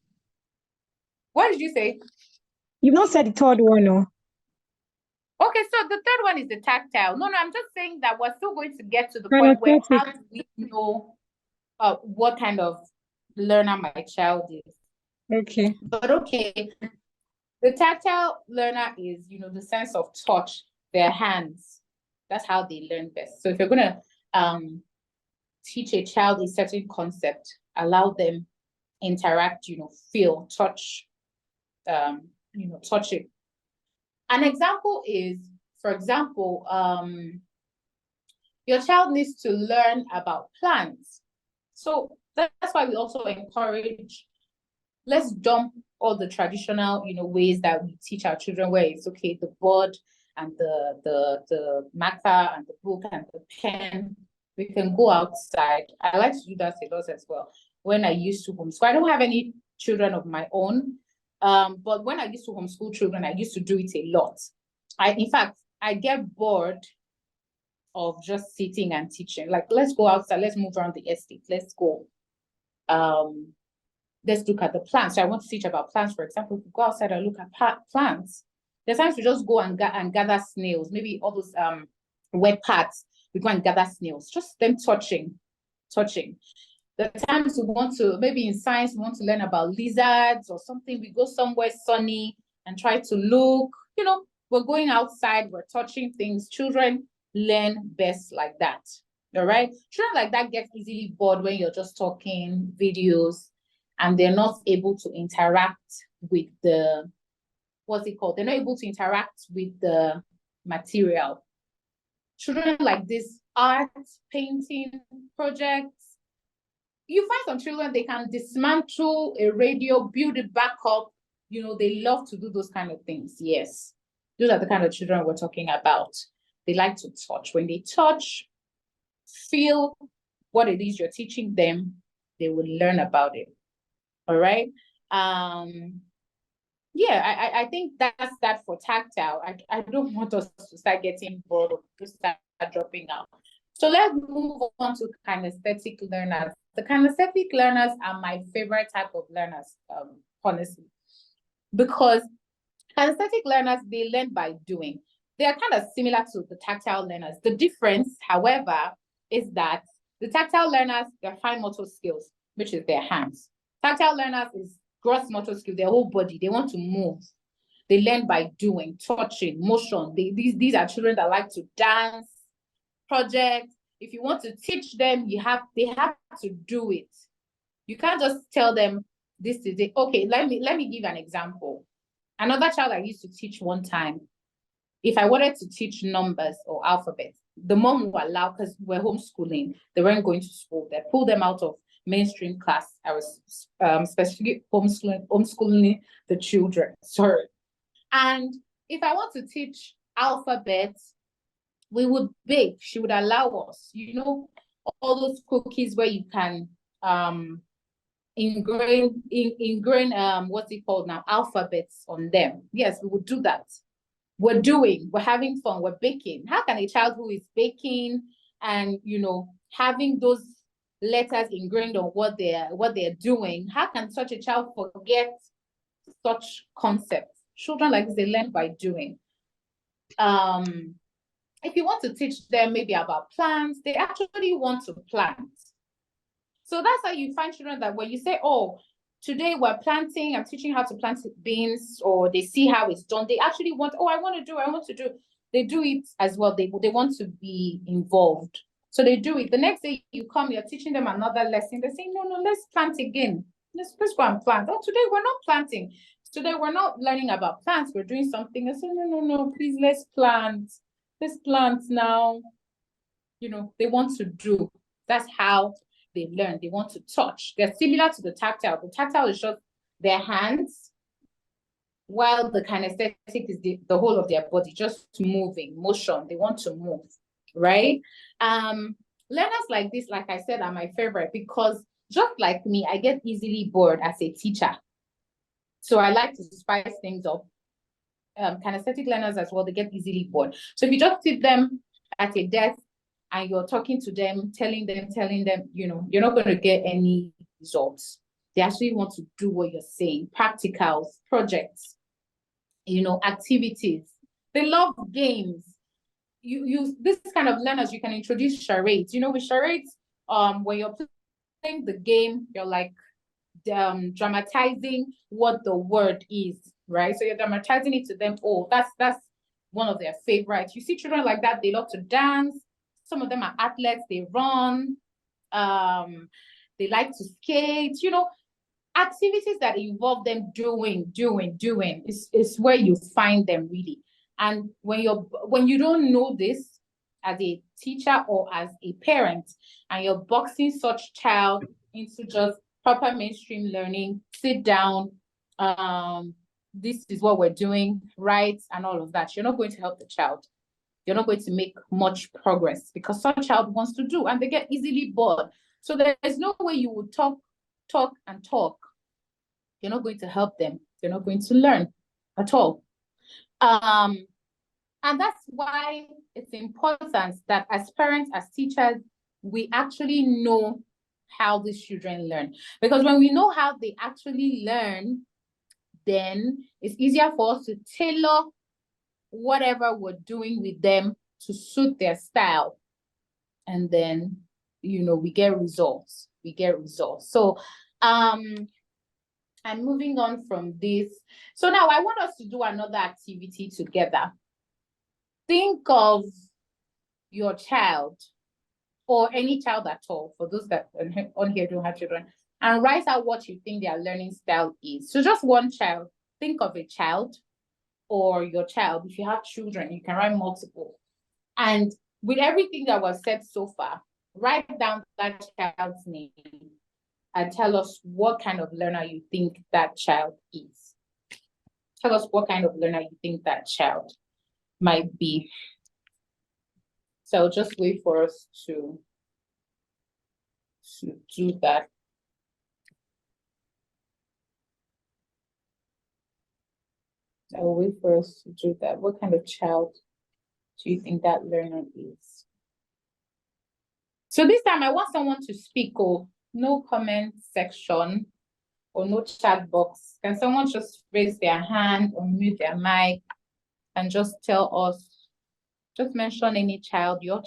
What did you say? You've not said the third one, no. Okay, so the third one is the tactile. No, I'm just saying that we're still going to get to the point where how do we know what kind of learner my child is. Okay. But okay, the tactile learner is, you know, the sense of touch, their hands. That's how they learn best. So if you're going to teach a child a certain concept, allow them interact, you know, feel, touch, you know, touch it. An example is, for example, your child needs to learn about plants. So that's why we also encourage, let's dump all the traditional, you know, ways that we teach our children, where it's okay, the board and the marker and the book and the pen. We can go outside. I like to do that a lot as well. When I used to homeschool, I don't have any children of my own, but when I used to homeschool children, I used to do it a lot. In fact, I get bored of just sitting and teaching. Like, let's go outside, let's move around the estate, let's go. Let's look at the plants. So I want to teach about plants, for example. If we go outside and look at plants, there's times we just go and gather snails, maybe all those wet parts. We go and gather snails, just them touching. The times we want to, maybe in science, we want to learn about lizards or something, we go somewhere sunny and try to look, you know, we're going outside, we're touching things. Children learn best like that, all right? Children like that get easily bored when you're just talking videos and they're not able to interact with the, what's it called? They're not able to interact with the material. Children like this, art, painting, projects, you find some children, they can dismantle a radio, build it back up. You know, they love to do those kind of things. Yes, those are the kind of children we're talking about. They like to touch. When they touch, feel what it is you're teaching them, they will learn about it. All right. Yeah, I think that's that for tactile. I don't want us to start getting bored or to start dropping out. So let's move on to kinesthetic learners. The kinesthetic learners are my favorite type of learners, honestly, because kinesthetic learners, they learn by doing. They are kind of similar to the tactile learners. The difference, however, is that the tactile learners, they're fine motor skills, which is their hands. Tactile learners is gross motor skills, their whole body. They want to move. They learn by doing, touching, motion. These are children that like to dance, project. If you want to teach them, they have to do it. You can't just tell them this is it. Okay, let me give an example. Another child I used to teach one time, if I wanted to teach numbers or alphabets, the mom would allow, because we're homeschooling, they weren't going to school. They pulled them out of mainstream class. I was specifically homeschooling the children. Sorry. And if I want to teach alphabets, we would bake. She would allow us, you know, all those cookies where you can ingrain what's it called now, alphabets on them. Yes, we would do that. We're having fun, we're baking. How can a child who is baking and, you know, having those letters ingrained on what they're doing, how can such a child forget such concepts? Children like this, they learn by doing. If you want to teach them maybe about plants, they actually want to plant. So that's how you find children that when you say, oh, today we're planting, I'm teaching how to plant beans, or they see how it's done, they actually want, oh, I want to do. They do it as well. They want to be involved. So they do it. The next day you come, you're teaching them another lesson. They say, no, let's plant again. Let's go and plant. Oh, today we're not planting. Today we're not learning about plants. We're doing something. I say, no, please, let's plant. Let's plant now. They want to do. That's how they learn. They want to touch. They're similar to the tactile. The tactile is just their hands, while the kinesthetic is the whole of their body, just moving, motion. They want to move, right? Learners like this, like I said, are my favorite because just like me, I get easily bored as a teacher. So I like to spice things up. Kinesthetic learners as well, they get easily bored. So if you just sit them at a desk and you're talking to them, telling them, you're not going to get any results. They actually want to do what you're saying, practicals, projects, activities. They love games. You this kind of learners, you can introduce charades. With charades, when you're playing the game, you're like dramatizing what the word is, right? So you're dramatizing it to them. Oh, that's one of their favorites. You see children like that, they love to dance. Some of them are athletes, they run, they like to skate, activities that involve them doing is where you find them really. And when you don't know this as a teacher or as a parent, and you're boxing such child into just proper mainstream learning, sit down, this is what we're doing, right? And all of that, you're not going to help the child. You're not going to make much progress because some child wants to do and they get easily bored. So there's no way you would talk. You're not going to help them. You're not going to learn at all. And that's why it's important that as parents, as teachers, we actually know how these children learn. Because when we know how they actually learn, then it's easier for us to tailor whatever we're doing with them to suit their style. And then, we get results. So, I'm moving on from this. So now I want us to do another activity together. Think of your child or any child at all, for those that on here don't have children, and write out what you think their learning style is. So just one child. Think of a child or your child. If you have children, you can write multiple. And with everything that was said so far, write down that child's name and tell us what kind of learner you think that child is. Tell us what kind of learner you think that child might be. So I'll just wait for us to do that. I'll wait for us to do that. What kind of child do you think that learner is? So this time I want someone to speak, or no comment section or no chat box. Can someone just raise their hand or mute their mic and just tell us, just mention any child, your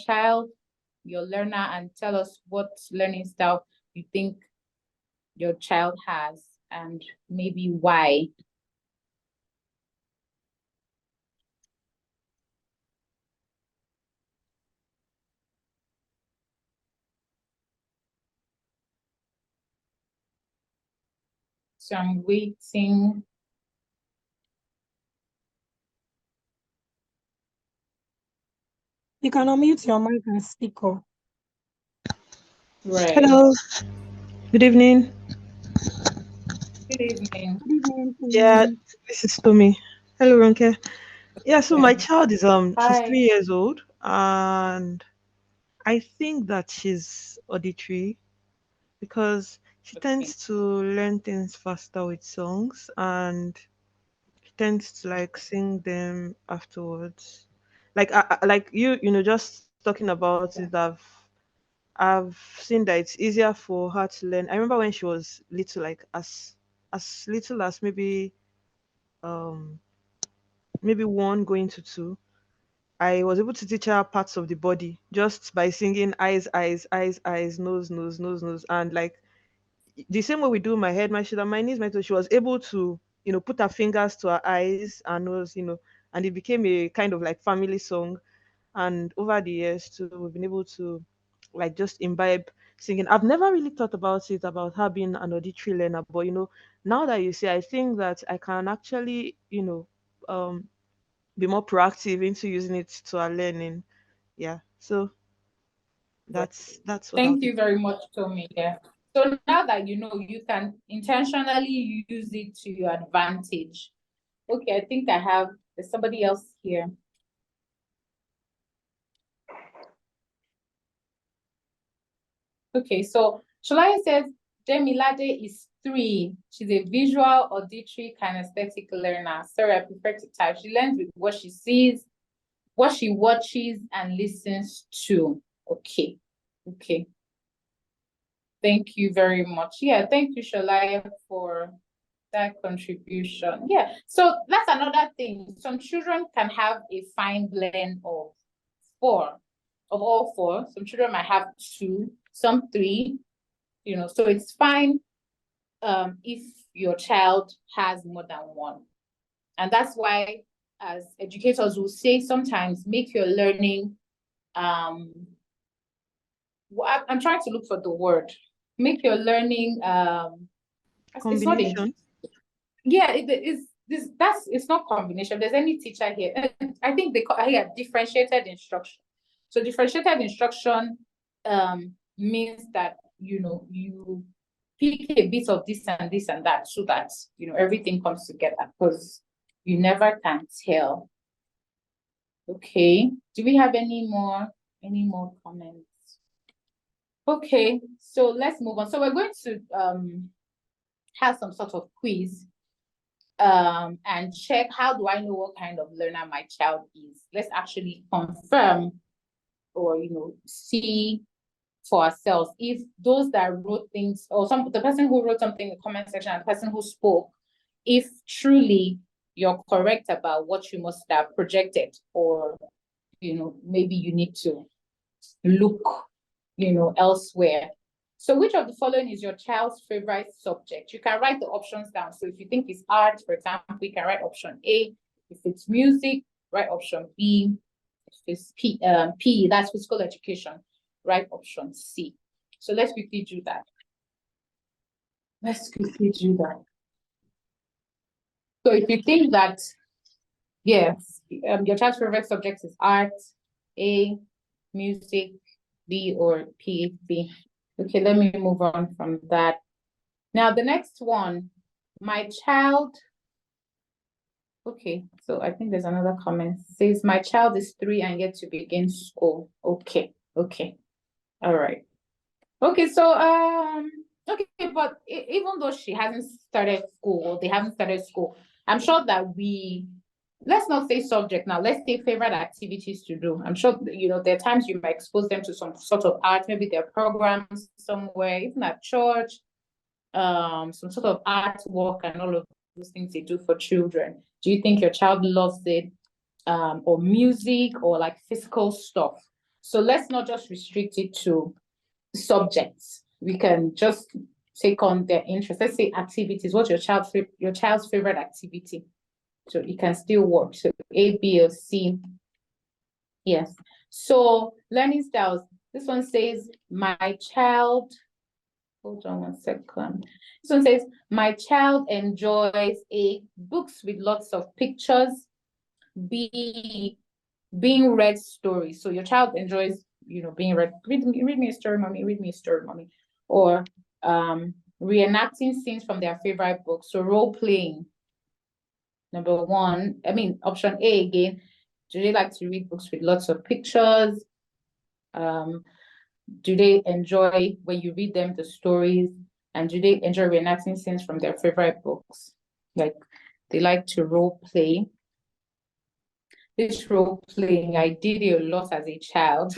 learner, and tell us what learning style you think your child has and maybe why. So I'm waiting. You can unmute your mic and speak up. Right. Hello. Good evening. Good evening. Good evening, Yeah, Tony. this is Tommy. Hello, Ronke. Yeah, so my Yeah. child is she's Hi. 3 years old, and I think that she's auditory because she Okay. tends to learn things faster with songs, and she tends to like sing them afterwards. Like like just talking about Yeah. it, I've seen that it's easier for her to learn. I remember when she was little, like as little as maybe um maybe 1 going to 2, I was able to teach her parts of the body just by singing eyes, eyes, eyes, eyes, nose, nose, nose, nose, and like the same way we do my head, my shoulder, my knees, my toes. She was able to, put her fingers to her eyes and nose, and it became a kind of like family song. And over the years too, we've been able to like just imbibe singing. I've never really thought about it about her being an auditory learner, but now that you say, I think that I can actually, be more proactive into using it to our learning. Yeah. So that's what I'll Thank be. you very much, Tommy. Yeah. So now that you know, you can intentionally use it to your advantage. Okay, I think there's somebody else here. Okay, so Shalaya says Demilade is 3. She's a visual, auditory, kinesthetic learner. Sorry, I prefer to type. She learns with what she sees, what she watches, and listens to. Okay. Thank you very much. Yeah, thank you, Shalaya, for that contribution. Yeah, so that's another thing. Some children can have a fine blend of all 4. Some children might have 2, some 3, so it's fine if your child has more than 1. And that's why, as educators will say, sometimes make your learning, I'm trying to look for the word, make your learning, it's not Combination. yeah, it's not combination. If there's any teacher here, I think they call here differentiated instruction. So differentiated instruction means that you pick a bit of this and this and that, so that everything comes together, because you never can tell. Okay, do we have any more comments? Okay, so let's move on. So we're going to have some sort of quiz and check, how do I know what kind of learner my child is? Let's actually confirm or see for ourselves if those that wrote things, or the person who wrote something in the comment section and the person who spoke, if truly you're correct about what you must have projected, or maybe you need to look elsewhere. So which of the following is your child's favorite subject? You can write the options down. So if you think it's art, for example, you can write option A. If it's music, write option B. If it's P, that's physical education, write option C. So let's quickly do that. So if you think that, yes, your child's favorite subject is art, A, music, B, or PhD. Okay, let me move on from that. Now, the next one, my child. Okay, so I think there's another comment. It says, my child is 3 and yet to begin school. Okay. All right. Okay, so, okay, but even though she hasn't started school, or they haven't started school, I'm sure that let's not say subject now, let's say favorite activities to do. I'm sure, there are times you might expose them to some sort of art, maybe there are programs somewhere, even at church, some sort of artwork and all of those things they do for children. Do you think your child loves it? Or music, or like physical stuff? So let's not just restrict it to subjects. We can just take on their interest. Let's say activities. What's your child's favorite activity? So it can still work. So A, B, or C. Yes. So learning styles. This one says, my child. Hold on 1 second. This one says, my child enjoys A, books with lots of pictures. B, being read stories. So your child enjoys, being read. Read me a story, mommy. Read me a story, mommy. Or reenacting scenes from their favorite book. So role playing. Number 1, option A again. Do they like to read books with lots of pictures? Do they enjoy when you read them the stories? And do they enjoy reenacting scenes from their favorite books? Like, they like to role play. This role playing, I did it a lot as a child.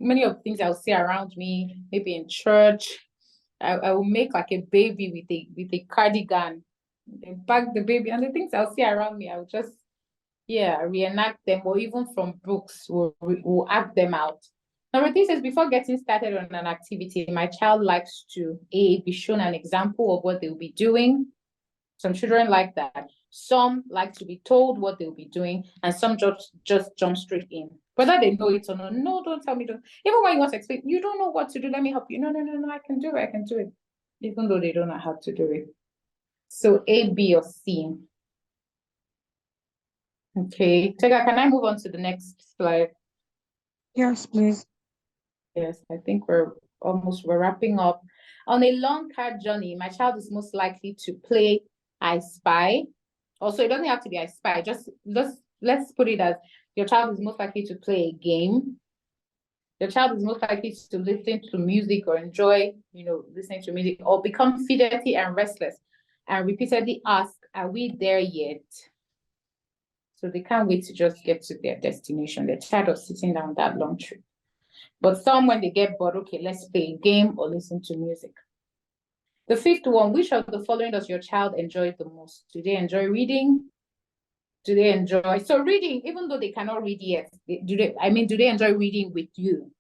Many of the things I'll see around me, maybe in church, I will make like a baby with a cardigan, and bag the baby, and the things I'll see around me, I'll just Yeah, reenact them, or even from books, we'll act them out. Number 3 says, before getting started on an activity, my child likes to be shown an example of what they'll be doing. Some children like that. Some like to be told what they'll be doing, and some just jump straight in. Whether they know it or not, no, don't tell me. Don't. Even when you want to explain, you don't know what to do, let me help you. No, I can do it. Even though they don't know how to do it. So A, B, or C. Okay, Tega, can I move on to the next slide? Yes, please. Yes, I think we're wrapping up. On a long car journey, my child is most likely to play I Spy. Also, it doesn't have to be I Spy. Just let's put it as your child is most likely to play a game. Your child is most likely to listen to music or enjoy, listening to music, or become fidgety and restless and repeatedly ask, "Are we there yet?" So they can't wait to just get to their destination. They're tired of sitting down that long trip. But some, when they get bored, okay, let's play a game or listen to music. The 5th one, which of the following does your child enjoy the most? Do they enjoy reading? Do they enjoy, so reading, even though they cannot read yet, do they enjoy reading with you?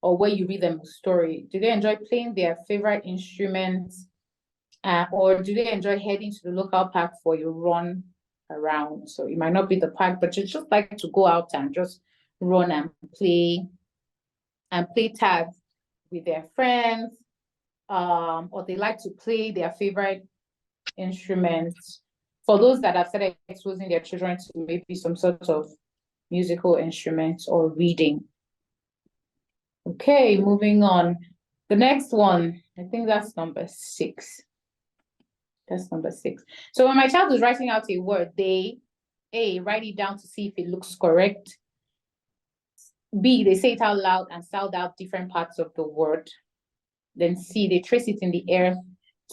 Or where you read them a story? Do they enjoy playing their favorite instruments? Or do they enjoy heading to the local park for a run around? So it might not be the park, but you just like to go out and just run and play tag with their friends, or they like to play their favorite instruments. For those that have started exposing their children to maybe some sort of musical instruments or reading. Okay, moving on. The next one, I think that's number 6. That's number 6. So when my child is writing out a word, they write it down to see if it looks correct. B, they say it out loud and sound out different parts of the word. Then C, they trace it in the air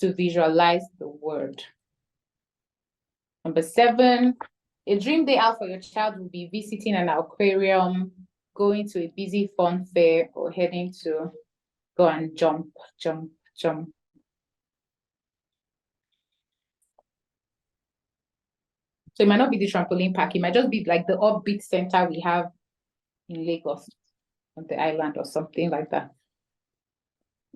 to visualize the word. Number 7, a dream day out for your child will be visiting an aquarium, going to a busy fun fair, or heading to go and jump. So it might not be the trampoline park, it might just be like the upbeat center we have in Lagos, on the island or something like that.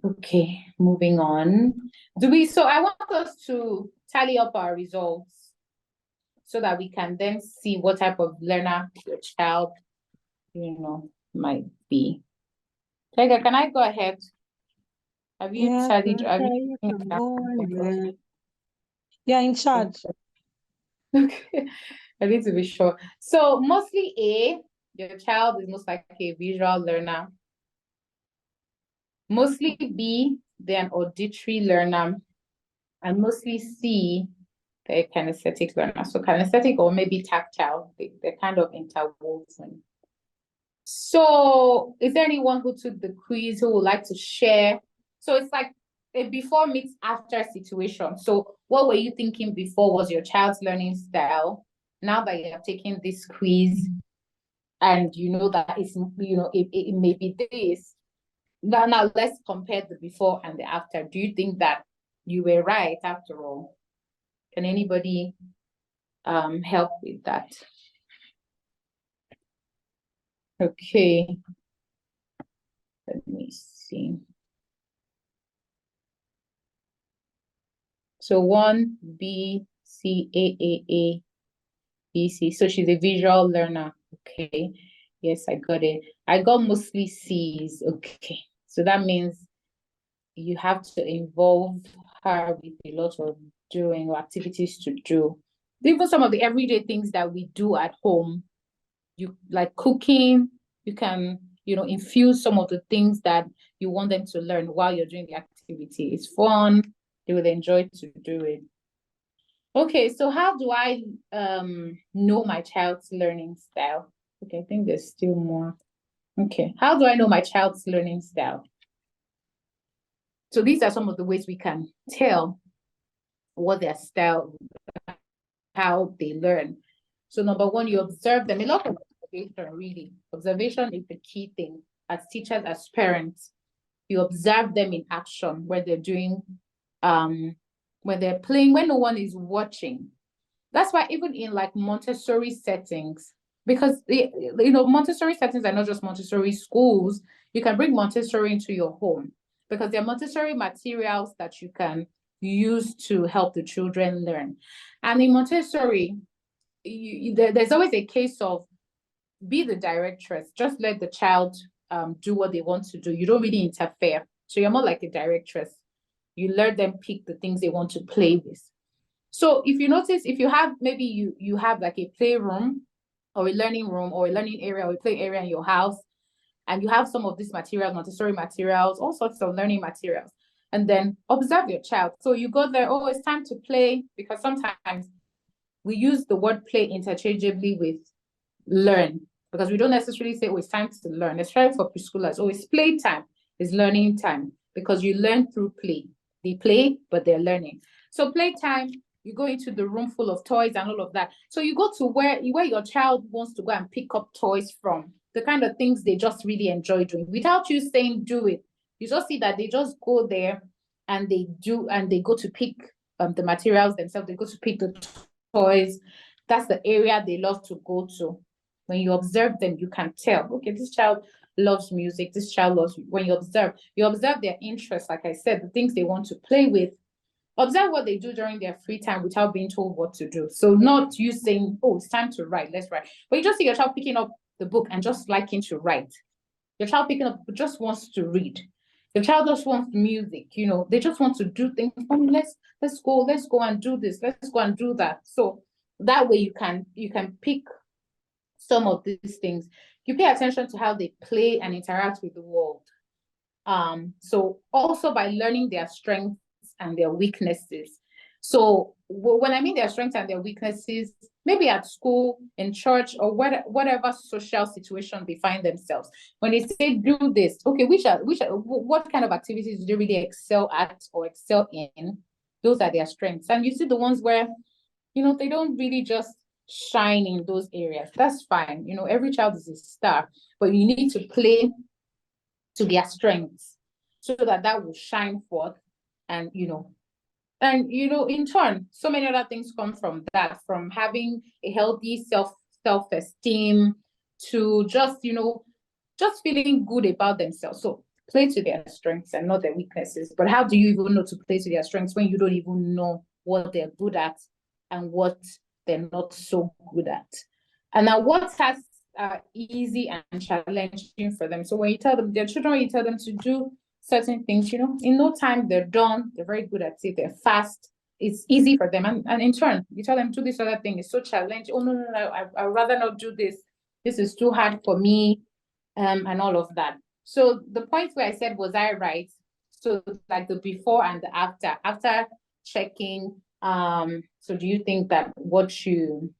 Okay, moving on. So I want us to tally up our results so that we can then see what type of learner your child, might be. Tiger, can I go ahead? Have you Yes, studied? okay, you can go ahead. Yeah, in charge. Okay, I need to be sure. So mostly A, your child is most likely a visual learner. Mostly B, they're an auditory learner. And mostly C, they're kinesthetic learner. So kinesthetic or maybe tactile, they're kind of interwoven. So is there anyone who took the quiz who would like to share? So it's like a before meets after situation. So what were you thinking before was your child's learning style? Now that you have taken this quiz and you know that it's, it may be this. Now let's compare the before and the after. Do you think that you were right after all? Can anybody help with that? Okay. Let me see. So 1, B, C, A, B, C. So she's a visual learner. Okay. Yes, I got it. I got mostly C's. Okay. So that means you have to involve her with a lot of doing or activities to do. Even some of the everyday things that we do at home, you like cooking, you can, infuse some of the things that you want them to learn while you're doing the activity. It's fun. They will enjoy to do it. Okay, so how do I know my child's learning style? Okay, I think there's still more. Okay, how do I know my child's learning style? So these are some of the ways we can tell what their style, how they learn. So number 1, you observe them. A lot of observation, really. Observation is the key thing. As teachers, as parents, you observe them in action when they're doing, when they're playing, when no one is watching. That's why even in like Montessori settings, because Montessori settings are not just Montessori schools. You can bring Montessori into your home because there are Montessori materials that you can use to help the children learn. And in Montessori, there's always a case of be the directress, just let the child do what they want to do. You don't really interfere. So you're more like a directress. You let them pick the things they want to play with. So if you notice, if you have, maybe you have like a playroom or a learning room or a learning area or a play area in your house, and you have some of these materials, Montessori materials, all sorts of learning materials, and then observe your child. So you go there, oh, it's time to play, because sometimes we use the word play interchangeably with learn, because we don't necessarily say, oh, it's time to learn. Especially for preschoolers, oh, it's play time, it's learning time, because you learn through play. They play, but they're learning. So playtime, you go into the room full of toys and all of that. So you go to where your child wants to go and pick up toys from, the kind of things they just really enjoy doing, without you saying do it. You just see that they just go there and they do, and they go to pick the materials themselves. They go to pick the toys. That's the area they love to go to. When you observe them, you can tell, okay, this child loves music, this child loves, when you observe their interests, like I said, the things they want to play with. Observe what they do during their free time without being told what to do. So not you saying, oh, it's time to write, let's write. But you just see your child picking up the book and just liking to write. Your child picking up just wants to read. Your child just wants music, they just want to do things. Oh, let's go and do this, let's go and do that. So that way you can pick some of these things. You pay attention to how they play and interact with the world. So also by learning their strengths and their weaknesses. So when I mean their strengths and their weaknesses, maybe at school, in church, or whatever social situation they find themselves, when they say do this, okay, what kind of activities do they really excel at or excel in? Those are their strengths. And you see the ones where, they don't really just shine in those areas. That's fine. Every child is a star, but you need to play to their strengths so that will shine forth. And in turn, so many other things come from that, from having a healthy self-esteem to just feeling good about themselves. So play to their strengths and not their weaknesses. But how do you even know to play to their strengths when you don't even know what they're good at and what they're not so good at? And now what tasks are easy and challenging for them? So when you tell them, their children, you tell them to do certain things, in no time they're done, they're very good at it, they're fast, it's easy for them. And in turn, you tell them do this other thing, it's so challenging. Oh, no, I'd rather not do this. This is too hard for me, and all of that. So the point where I said, was I right? So like the before and the after checking, so do you think that what you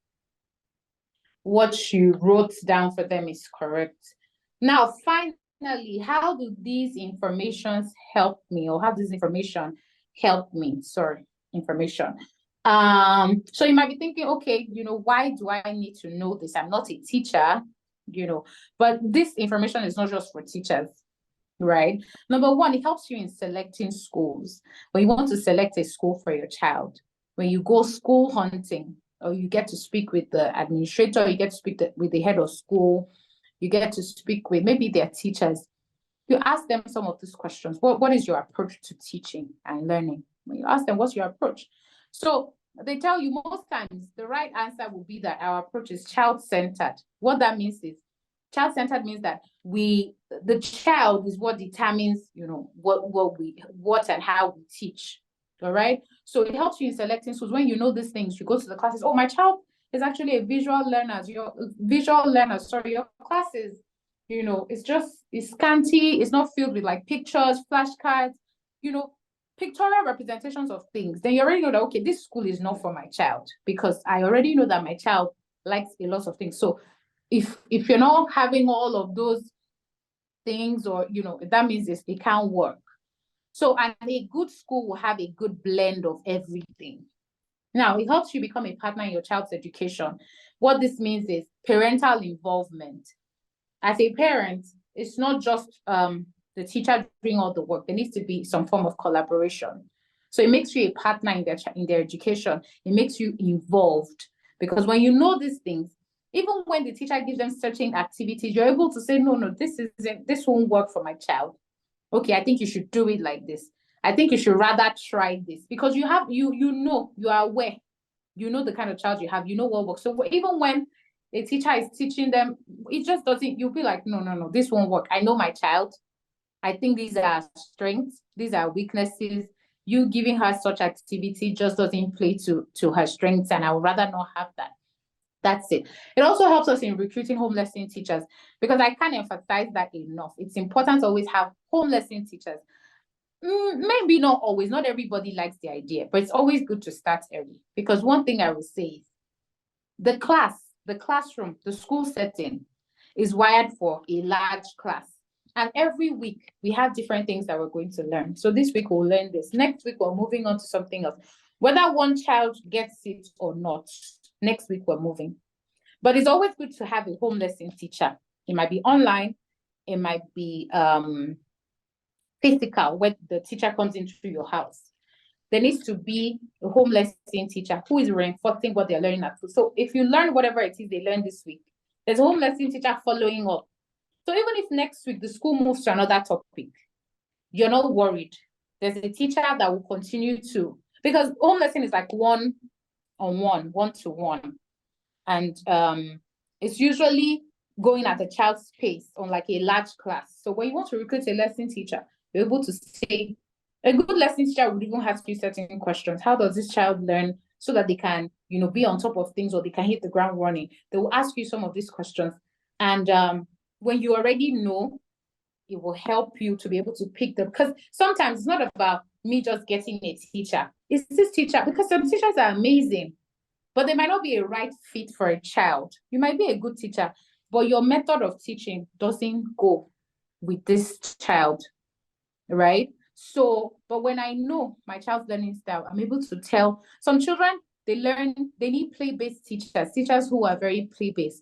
wrote down for them is correct? Now, finally, how do these informations help me, or how does information help me? Sorry, information. So you might be thinking, okay, why do I need to know this? I'm not a teacher, but this information is not just for teachers, right? Number one, it helps you in selecting schools. When you want to select a school for your child, when you go school hunting, or you get to speak with the administrator, you get to speak with the head of school, you get to speak with maybe their teachers, you ask them some of these questions. What is your approach to teaching and learning? When you ask them, what's your approach? So they tell you most times the right answer will be that our approach is child-centered. What that means is, child-centered means that the child is what determines, what and how we teach. All right. So it helps you in selecting schools. When you know these things, you go to the classes. Oh, my child is actually a visual learner. Your classes, it's scanty. It's not filled with like pictures, flashcards, pictorial representations of things. Then you already know that, okay, this school is not for my child, because I already know that my child likes a lot of things. So if you're not having all of those things, or, that means it can't work. So, and a good school will have a good blend of everything. Now, it helps you become a partner in your child's education. What this means is parental involvement. As a parent, it's not just the teacher doing all the work. There needs to be some form of collaboration. So it makes you a partner in their education. It makes you involved, because when you know these things, even when the teacher gives them certain activities, you're able to say, no, this won't work for my child. Okay, I think you should do it like this. I think you should rather try this, because you are aware, you know the kind of child you have, you know what works. So even when a teacher is teaching them, it just doesn't, you'll be like, no, this won't work. I know my child. I think these are strengths, these are weaknesses. You giving her such activity just doesn't play to her strengths, and I would rather not have that. That's it. It also helps us in recruiting home lesson teachers, because I can't emphasize that enough. It's important to always have home lesson teachers. Maybe not always, not everybody likes the idea, but it's always good to start early, because one thing I will say is the classroom, the school setting is wired for a large class. And every week we have different things that we're going to learn. So this week we'll learn this. Next week we're moving on to something else. Whether one child gets it or not, next week we're moving. But it's always good to have a home lesson teacher. It might be online, it might be physical, where the teacher comes into your house. There needs to be a home lesson teacher who is reinforcing what they're learning at school. So if you learn whatever it is they learned this week, there's a home lesson teacher following up. So even if next week the school moves to another topic, you're not worried. There's a teacher that will continue to, because home lesson is like one-on-one, one-to-one. And it's usually going at a child's pace on like a large class. So when you want to recruit a lesson teacher, you're able to say, a good lesson teacher would even ask you certain questions. How does this child learn, so that they can, be on top of things, or they can hit the ground running? They will ask you some of these questions. And when you already know, it will help you to be able to pick them. Because sometimes it's not about me just getting a teacher. It's this teacher, because some teachers are amazing, but they might not be a right fit for a child. You might be a good teacher, but your method of teaching doesn't go with this child, right? So, but when I know my child's learning style, I'm able to tell. Some children, they need play-based teachers who are very play-based.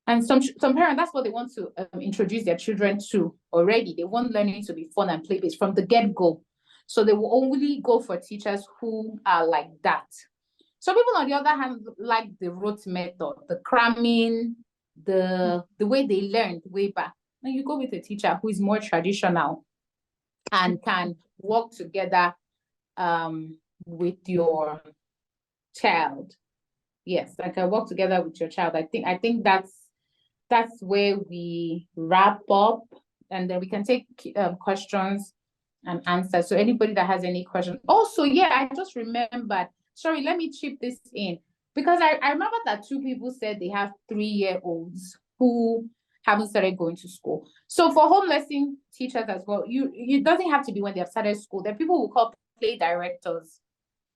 And some parents, that's what they want to introduce their children to already. They want learning to be fun and play-based from the get-go. So they will only go for teachers who are like that. Some people, on the other hand, like the rote method, the cramming, the way they learned way back. And you go with a teacher who is more traditional and can work together with your child. Yes, I can work together with your child. I think that's where we wrap up, and then we can take questions and answers. So anybody that has any questions. Also, yeah, I just remembered. Sorry, let me chip this in, because I remember that 2 people said they have 3-year-olds who haven't started going to school. So for home lesson teachers as well, it doesn't have to be when they have started school. There are people who call play directors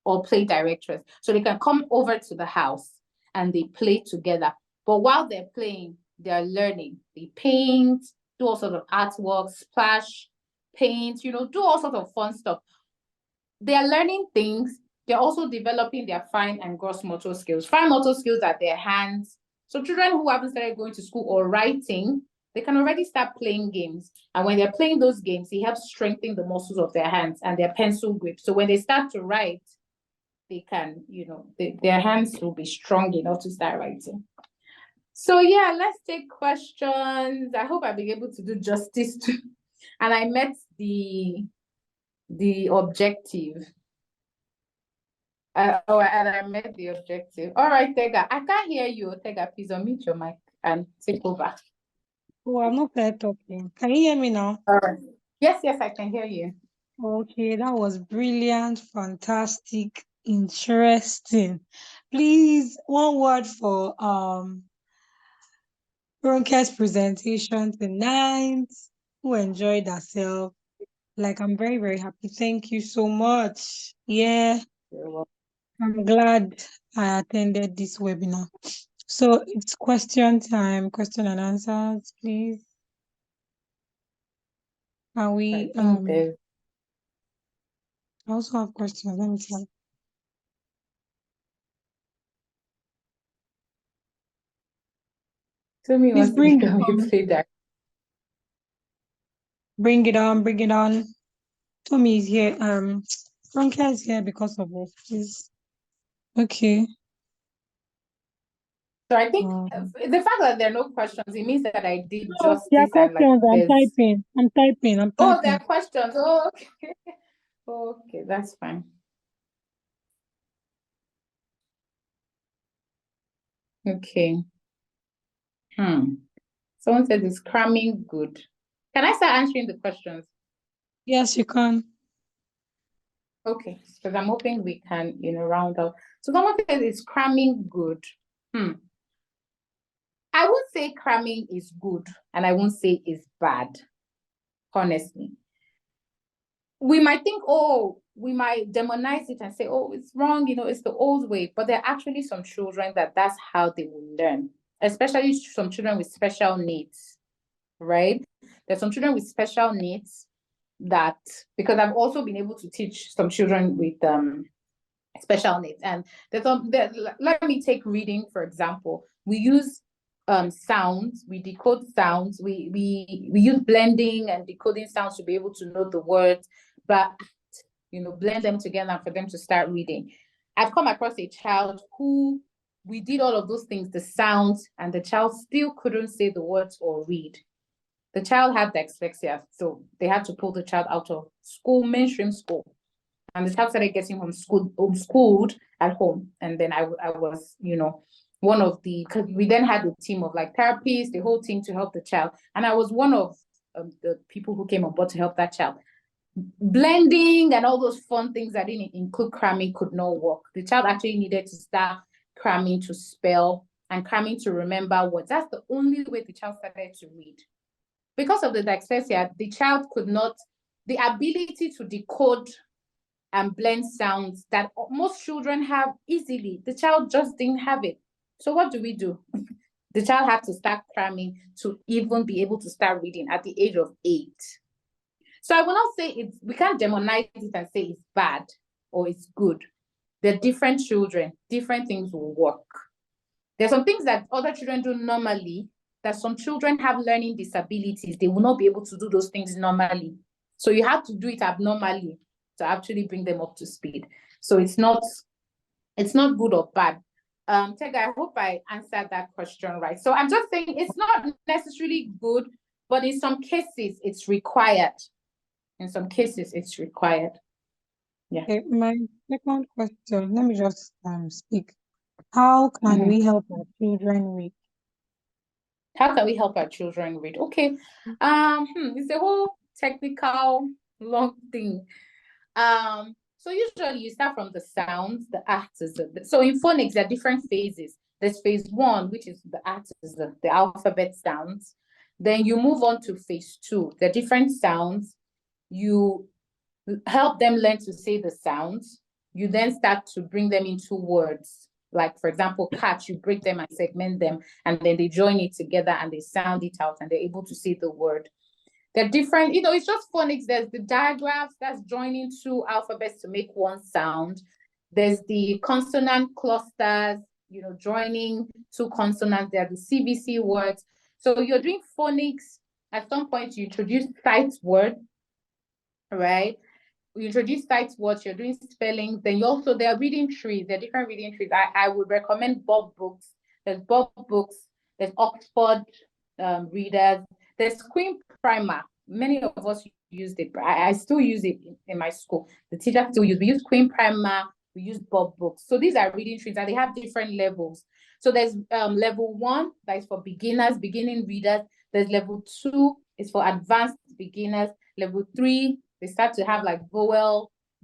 or play directors. So they can come over to the house and they play together. But while they're playing, they're learning. They paint, do all sorts of artwork, splash, paint, do all sorts of fun stuff. They're learning things. They're also developing their fine and gross motor skills. Fine motor skills are their hands. So children who haven't started going to school or writing, they can already start playing games. And when they're playing those games, it helps strengthen the muscles of their hands and their pencil grip. So when they start to write, they can, their hands will be strong enough to start writing. So yeah, let's take questions. I hope I'll be able to do justice to, and I met the objective. And I met the objective. All right, Tega. I can't hear you. Tega, please unmute your mic and take over. Oh, I'm not there talking. Can you hear me now? All right. Yes, I can hear you. Okay, that was brilliant, fantastic, interesting. Please, one word for Ronke's presentation tonight. Who enjoyed herself? Like, I'm very, very happy. Thank you so much. Yeah, I'm glad I attended this webinar. So it's question time, question and answers, please. Can we I also have questions. Let me tell. Tomi Please wants to become a play director. Bring it on, bring it on. Tommy is here. Ronke is here because of us. Please. Okay. So I think Um, the fact that there are no questions, it means that I did no, there are justice and like questions. I'm there's typing. I'm oh, there are typing. questions. Oh, okay. Okay, that's fine. Okay. Someone said it's cramming good. Can I start answering the questions? Yes, you can. Okay, because I'm hoping we can, round up. So someone says it's cramming good. I would say cramming is good, and I won't say it's bad, honestly. We might think, oh, we might demonize it and say, oh, it's wrong, it's the old way. But there are actually some children that's how they will learn, especially some children with special needs, right? There's some children with special needs that, because I've also been able to teach some children with special needs. And let me take reading, for example. We use sounds, we decode sounds, we use blending and decoding sounds to be able to know the words, but blend them together for them to start reading. I've come across a child who we did all of those things, the sounds, and the child still couldn't say the words or read. The child had dyslexia, so they had to pull the child out of school, mainstream school. And the child started getting homeschooled at home. And then I was, one of because we then had a team of like therapists, the whole team to help the child. And I was one of the people who came on board to help that child. Blending and all those fun things that didn't include cramming could not work. The child actually needed to start cramming to spell and cramming to remember words. That's the only way the child started to read. Because of the dyslexia, the child could not, the ability to decode and blend sounds that most children have easily, the child just didn't have it. So what do? The child had to start cramming to even be able to start reading at the age of 8. So I will not say we can't demonize it and say it's bad or it's good. They're different children, different things will work. There's some things that other children do normally, that some children have learning disabilities. They will not be able to do those things normally. So you have to do it abnormally to actually bring them up to speed. So it's not good or bad. Tega, I hope I answered that question right. So I'm just saying it's not necessarily good, but in some cases it's required. In some cases it's required. Yeah. Okay, my second question, let me just speak. How can we help our children read? How can we help our children read? Okay. It's a whole technical long thing. So usually you start from the sounds, the acts. So in phonics, there are different phases. There's phase 1, which is the acts, the alphabet sounds. Then you move on to phase 2. The different sounds. You help them learn to say the sounds. You then start to bring them into words. Like, for example, catch, you break them and segment them, and then they join it together and they sound it out and they're able to say the word. They're different, it's just phonics. There's the digraphs, that's joining 2 alphabets to make 1 sound. There's the consonant clusters, joining 2 consonants. There are the CVC words. So you're doing phonics. At some point, you introduce sight word, right? You introduce sight words, you're doing spelling. Then there are reading trees. There are different reading trees. I would recommend Bob books. There's Bob books. There's Oxford readers. There's Queen Primer. Many of us used it, but I still use it in my school. The teacher still use. We use Queen Primer. We use Bob books. So these are reading trees, and they have different levels. So there's level 1 that is for beginners, beginning readers. There's level 2 is for advanced beginners. Level 3, they start to have like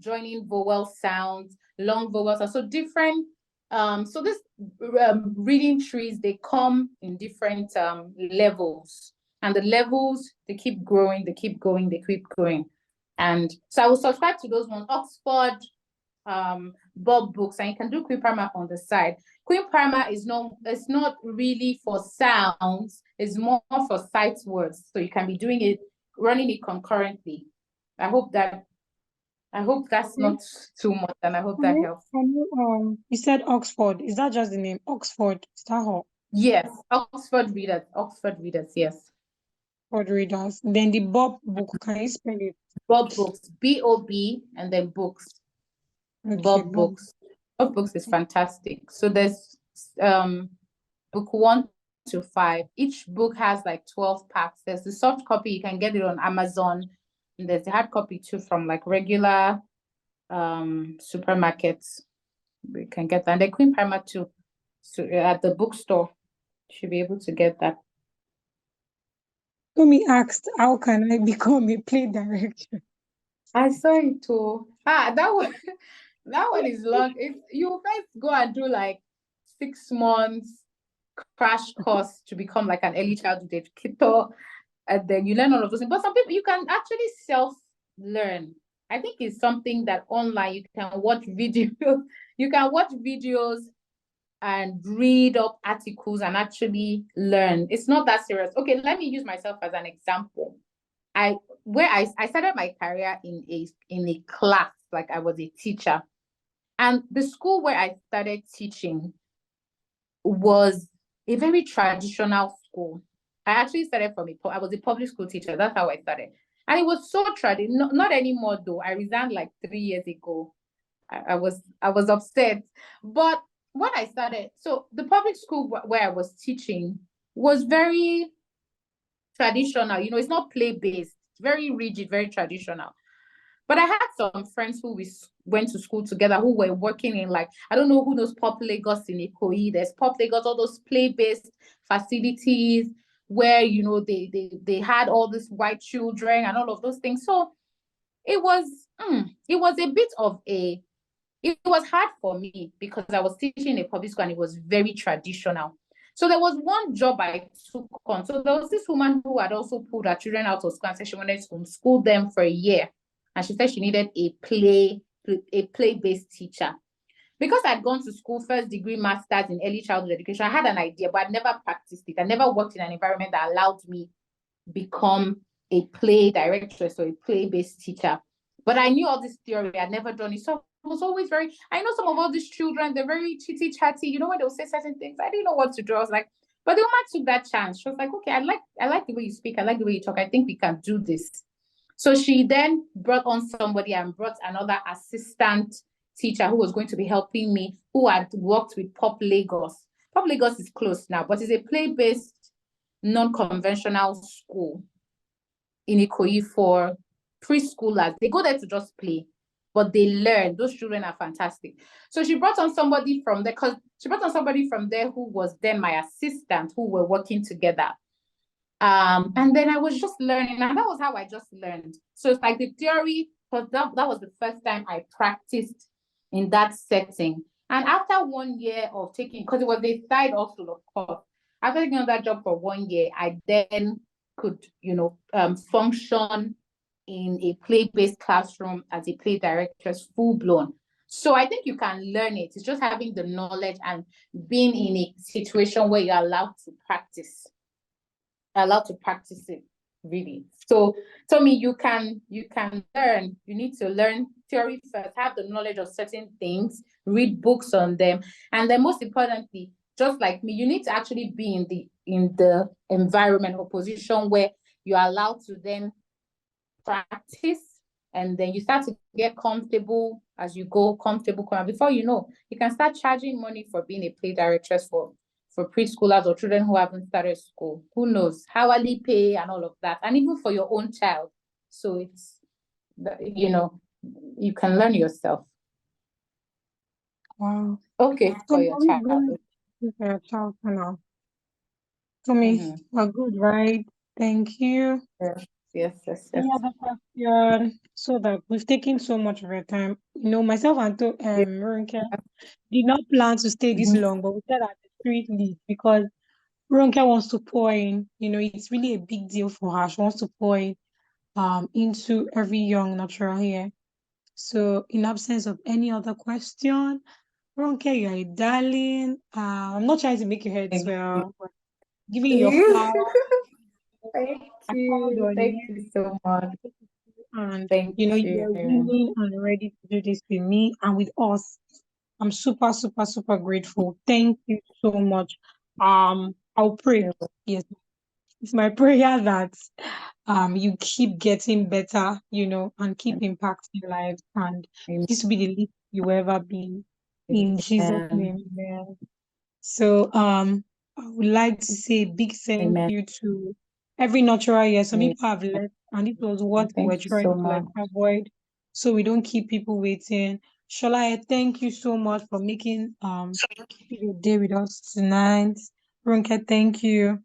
joining vowel sounds, long vowels. So different. So this reading trees, they come in different levels. And the levels, they keep growing, they keep going, they keep going. And so I will subscribe to those ones. Oxford, Bob books, and you can do Queen Primer on the side. Queen Primer it's not really for sounds, it's more for sight words. So you can be doing it, running it concurrently. I hope that's not too much, and I hope that helps. You said Oxford. Is that just the name? Oxford. Is that how? Yes, Oxford readers, yes. Oxford readers. Then the Bob book, can you spell it? Bob books, BOB, and then books. Okay, Bob Books. Bob Books is fantastic. So there's book 1 to 5. Each book has like 12 packs. There's the soft copy, you can get it on Amazon. And there's the hard copy too from like regular supermarkets. We can get that. And the Queen Primer too. So at the bookstore, you should be able to get that. Tomi asked, how can I become a play director? I saw it too. That one is long. You first go and do like 6 months crash course to become like an early childhood educator, and then you learn all of those things. But some people you can actually self-learn. I think it's something that online you can watch videos, you can watch videos and read up articles and actually learn. It's not that serious. Okay, let me use myself as an example. I started my career in a class, like I was a teacher. And the school where I started teaching was a very traditional school. I actually started I was a public school teacher. That's how I started. And it was so traditional, not anymore though. I resigned like 3 years ago. I was upset. But when I started, so the public school where I was teaching was very traditional. It's not play-based, very rigid, very traditional. But I had some friends who we went to school together who were working in, like, I don't know who knows Pop Lagos in Ikoyi. There's Pop Lagos, all those play-based facilities where, they had all these white children and all of those things. So it was a bit of it was hard for me because I was teaching in a public school and it was very traditional. So there was one job I took on. So there was this woman who had also pulled her children out of school and said she wanted to homeschool them for a year. And she said she needed a play-based teacher. Because I'd gone to school, first degree, master's in early childhood education, I had an idea, but I'd never practiced it. I never worked in an environment that allowed me become a play director, so a play-based teacher. But I knew all this theory. I'd never done it. So I was always I know some of all these children, they're very chitty-chatty. When they'll say certain things, I didn't know what to do. I was like, but the woman took that chance. She was like, okay, I like the way you speak. I like the way you talk. I think we can do this. So she then brought on somebody and brought another assistant teacher who was going to be helping me, who had worked with Pop Lagos. Pop Lagos is closed now, but it's a play-based, non-conventional school in Ikoyi for preschoolers. They go there to just play, but they learn. Those children are fantastic. So she brought on somebody from there, who was then my assistant, who were working together. And then I was just learning, and that was how I just learned. So it's like the theory, because that was the first time I practiced in that setting. And after 1 year of taking, because it was a side hustle, of course, after taking on that job for 1 year, I then could, function in a play-based classroom as a play director, full-blown. So I think you can learn it. It's just having the knowledge and being in a situation where you're allowed to practice it, really. So Tomi, you can learn. You need to learn theory first, have the knowledge of certain things, read books on them, and then most importantly, just like me, you need to actually be in the environment or position where you're allowed to then practice, and then you start to get comfortable as you go, comfortable. Before you know, you can start charging money for being a play director for preschoolers or children who haven't started school. Who knows? Hourly pay and all of that. And even for your own child. So it's, you can learn yourself. Wow. Okay, for your child. For your child for now. Tomi, we're good, right? Thank you. Yes. Any other question? So that we've taken so much of your time. Myself and Ronke did not plan to stay this long, but we said at the street lead because Ronke wants to pour in. It's really a big deal for her. She wants to pour in into every young natural here. So in absence of any other question, Ronke, you're a darling. I'm not trying to make your head swell, but giving your flowers. Thank you so much. And Thank you. you're willing and ready to do this with me and with us. I'm super, super, super grateful. Thank you so much. I'll pray. Yes, it's my prayer that you keep getting better, and keep impacting lives, and this will be the least you will ever be. In Jesus' name, amen. So I would like to say a big thank Amen. you to every natural year. Some Amen. people have left, and it was what we're Thank you trying so to like much. avoid, so we don't keep people waiting. Shola, thank you so much for making your day with us tonight. Ronke, thank you.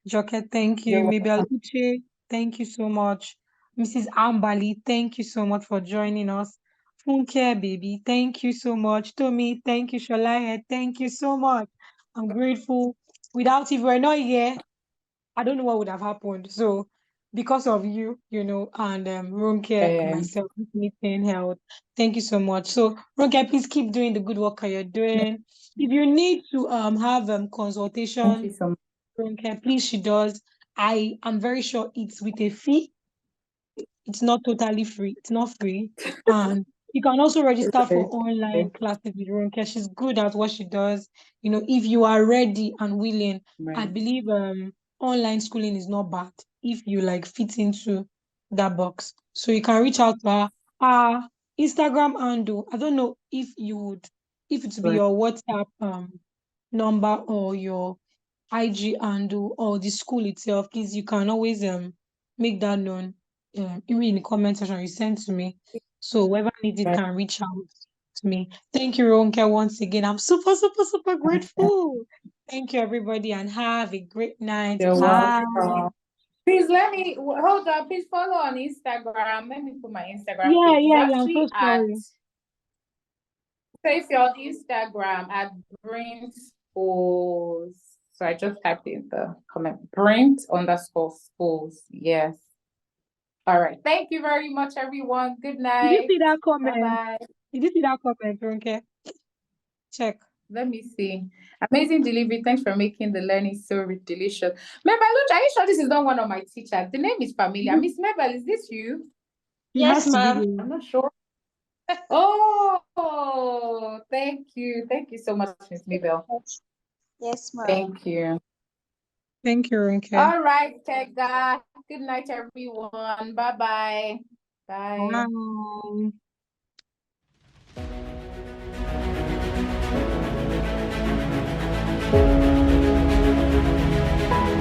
Joke, thank you. You're Mabel welcome. Uche, thank you so much. Mrs. Ambali, thank you so much for joining us. Funke, baby, thank you so much. Tommy, thank you. Shola, thank you so much. I'm grateful. Without if we're not here, I don't know what would have happened. So because of you, and Ronke and Um, myself, meeting health. Thank you so much. So Ronke, please keep doing the good work that you're doing. If you need to have thank you consultation, so much. Ronke, please she does. I am very sure it's with a fee. It's not totally free. It's not free. And you can also register for Right. online classes with Ronke. She's good at what she does. If you are ready and willing, I Right. believe online schooling is not bad if you like fit into that box. So you can reach out to her. Instagram handle. I don't know if it would be Right. your WhatsApp number or your IG handle or the school itself. Please, you can always make that known even in the comment section you send to me. So whoever needs it Right. can reach out to me. Thank you, Ronke, once again. I'm super, super, super grateful. Thank you, everybody, and have a great night. You're Bye. welcome. Please let me hold on. Please follow on Instagram. Let me put my Instagram Yeah, page. It's yeah, yeah. I'm so actually at sorry. face your Instagram at Brent Schools. So I just typed in the comment. Brent_schools. Yes. All right. Thank you very much, everyone. Good Did you night. see that Bye comment? bye. Did you see that comment, Ronke? Check. Let me see. Amazing delivery. Thanks for making the learning so delicious. Mabel, are you sure this is not one of my teachers? The name is familiar. Miss Mabel, is this you? It Yes, has to be ma'am. you. I'm not sure. Oh, thank you. Thank you so much, Miss Mabel. Yes, ma'am. Thank you. Thank you, Ronke. All right, Tega. Good night, everyone. Bye-bye. Bye. Bye.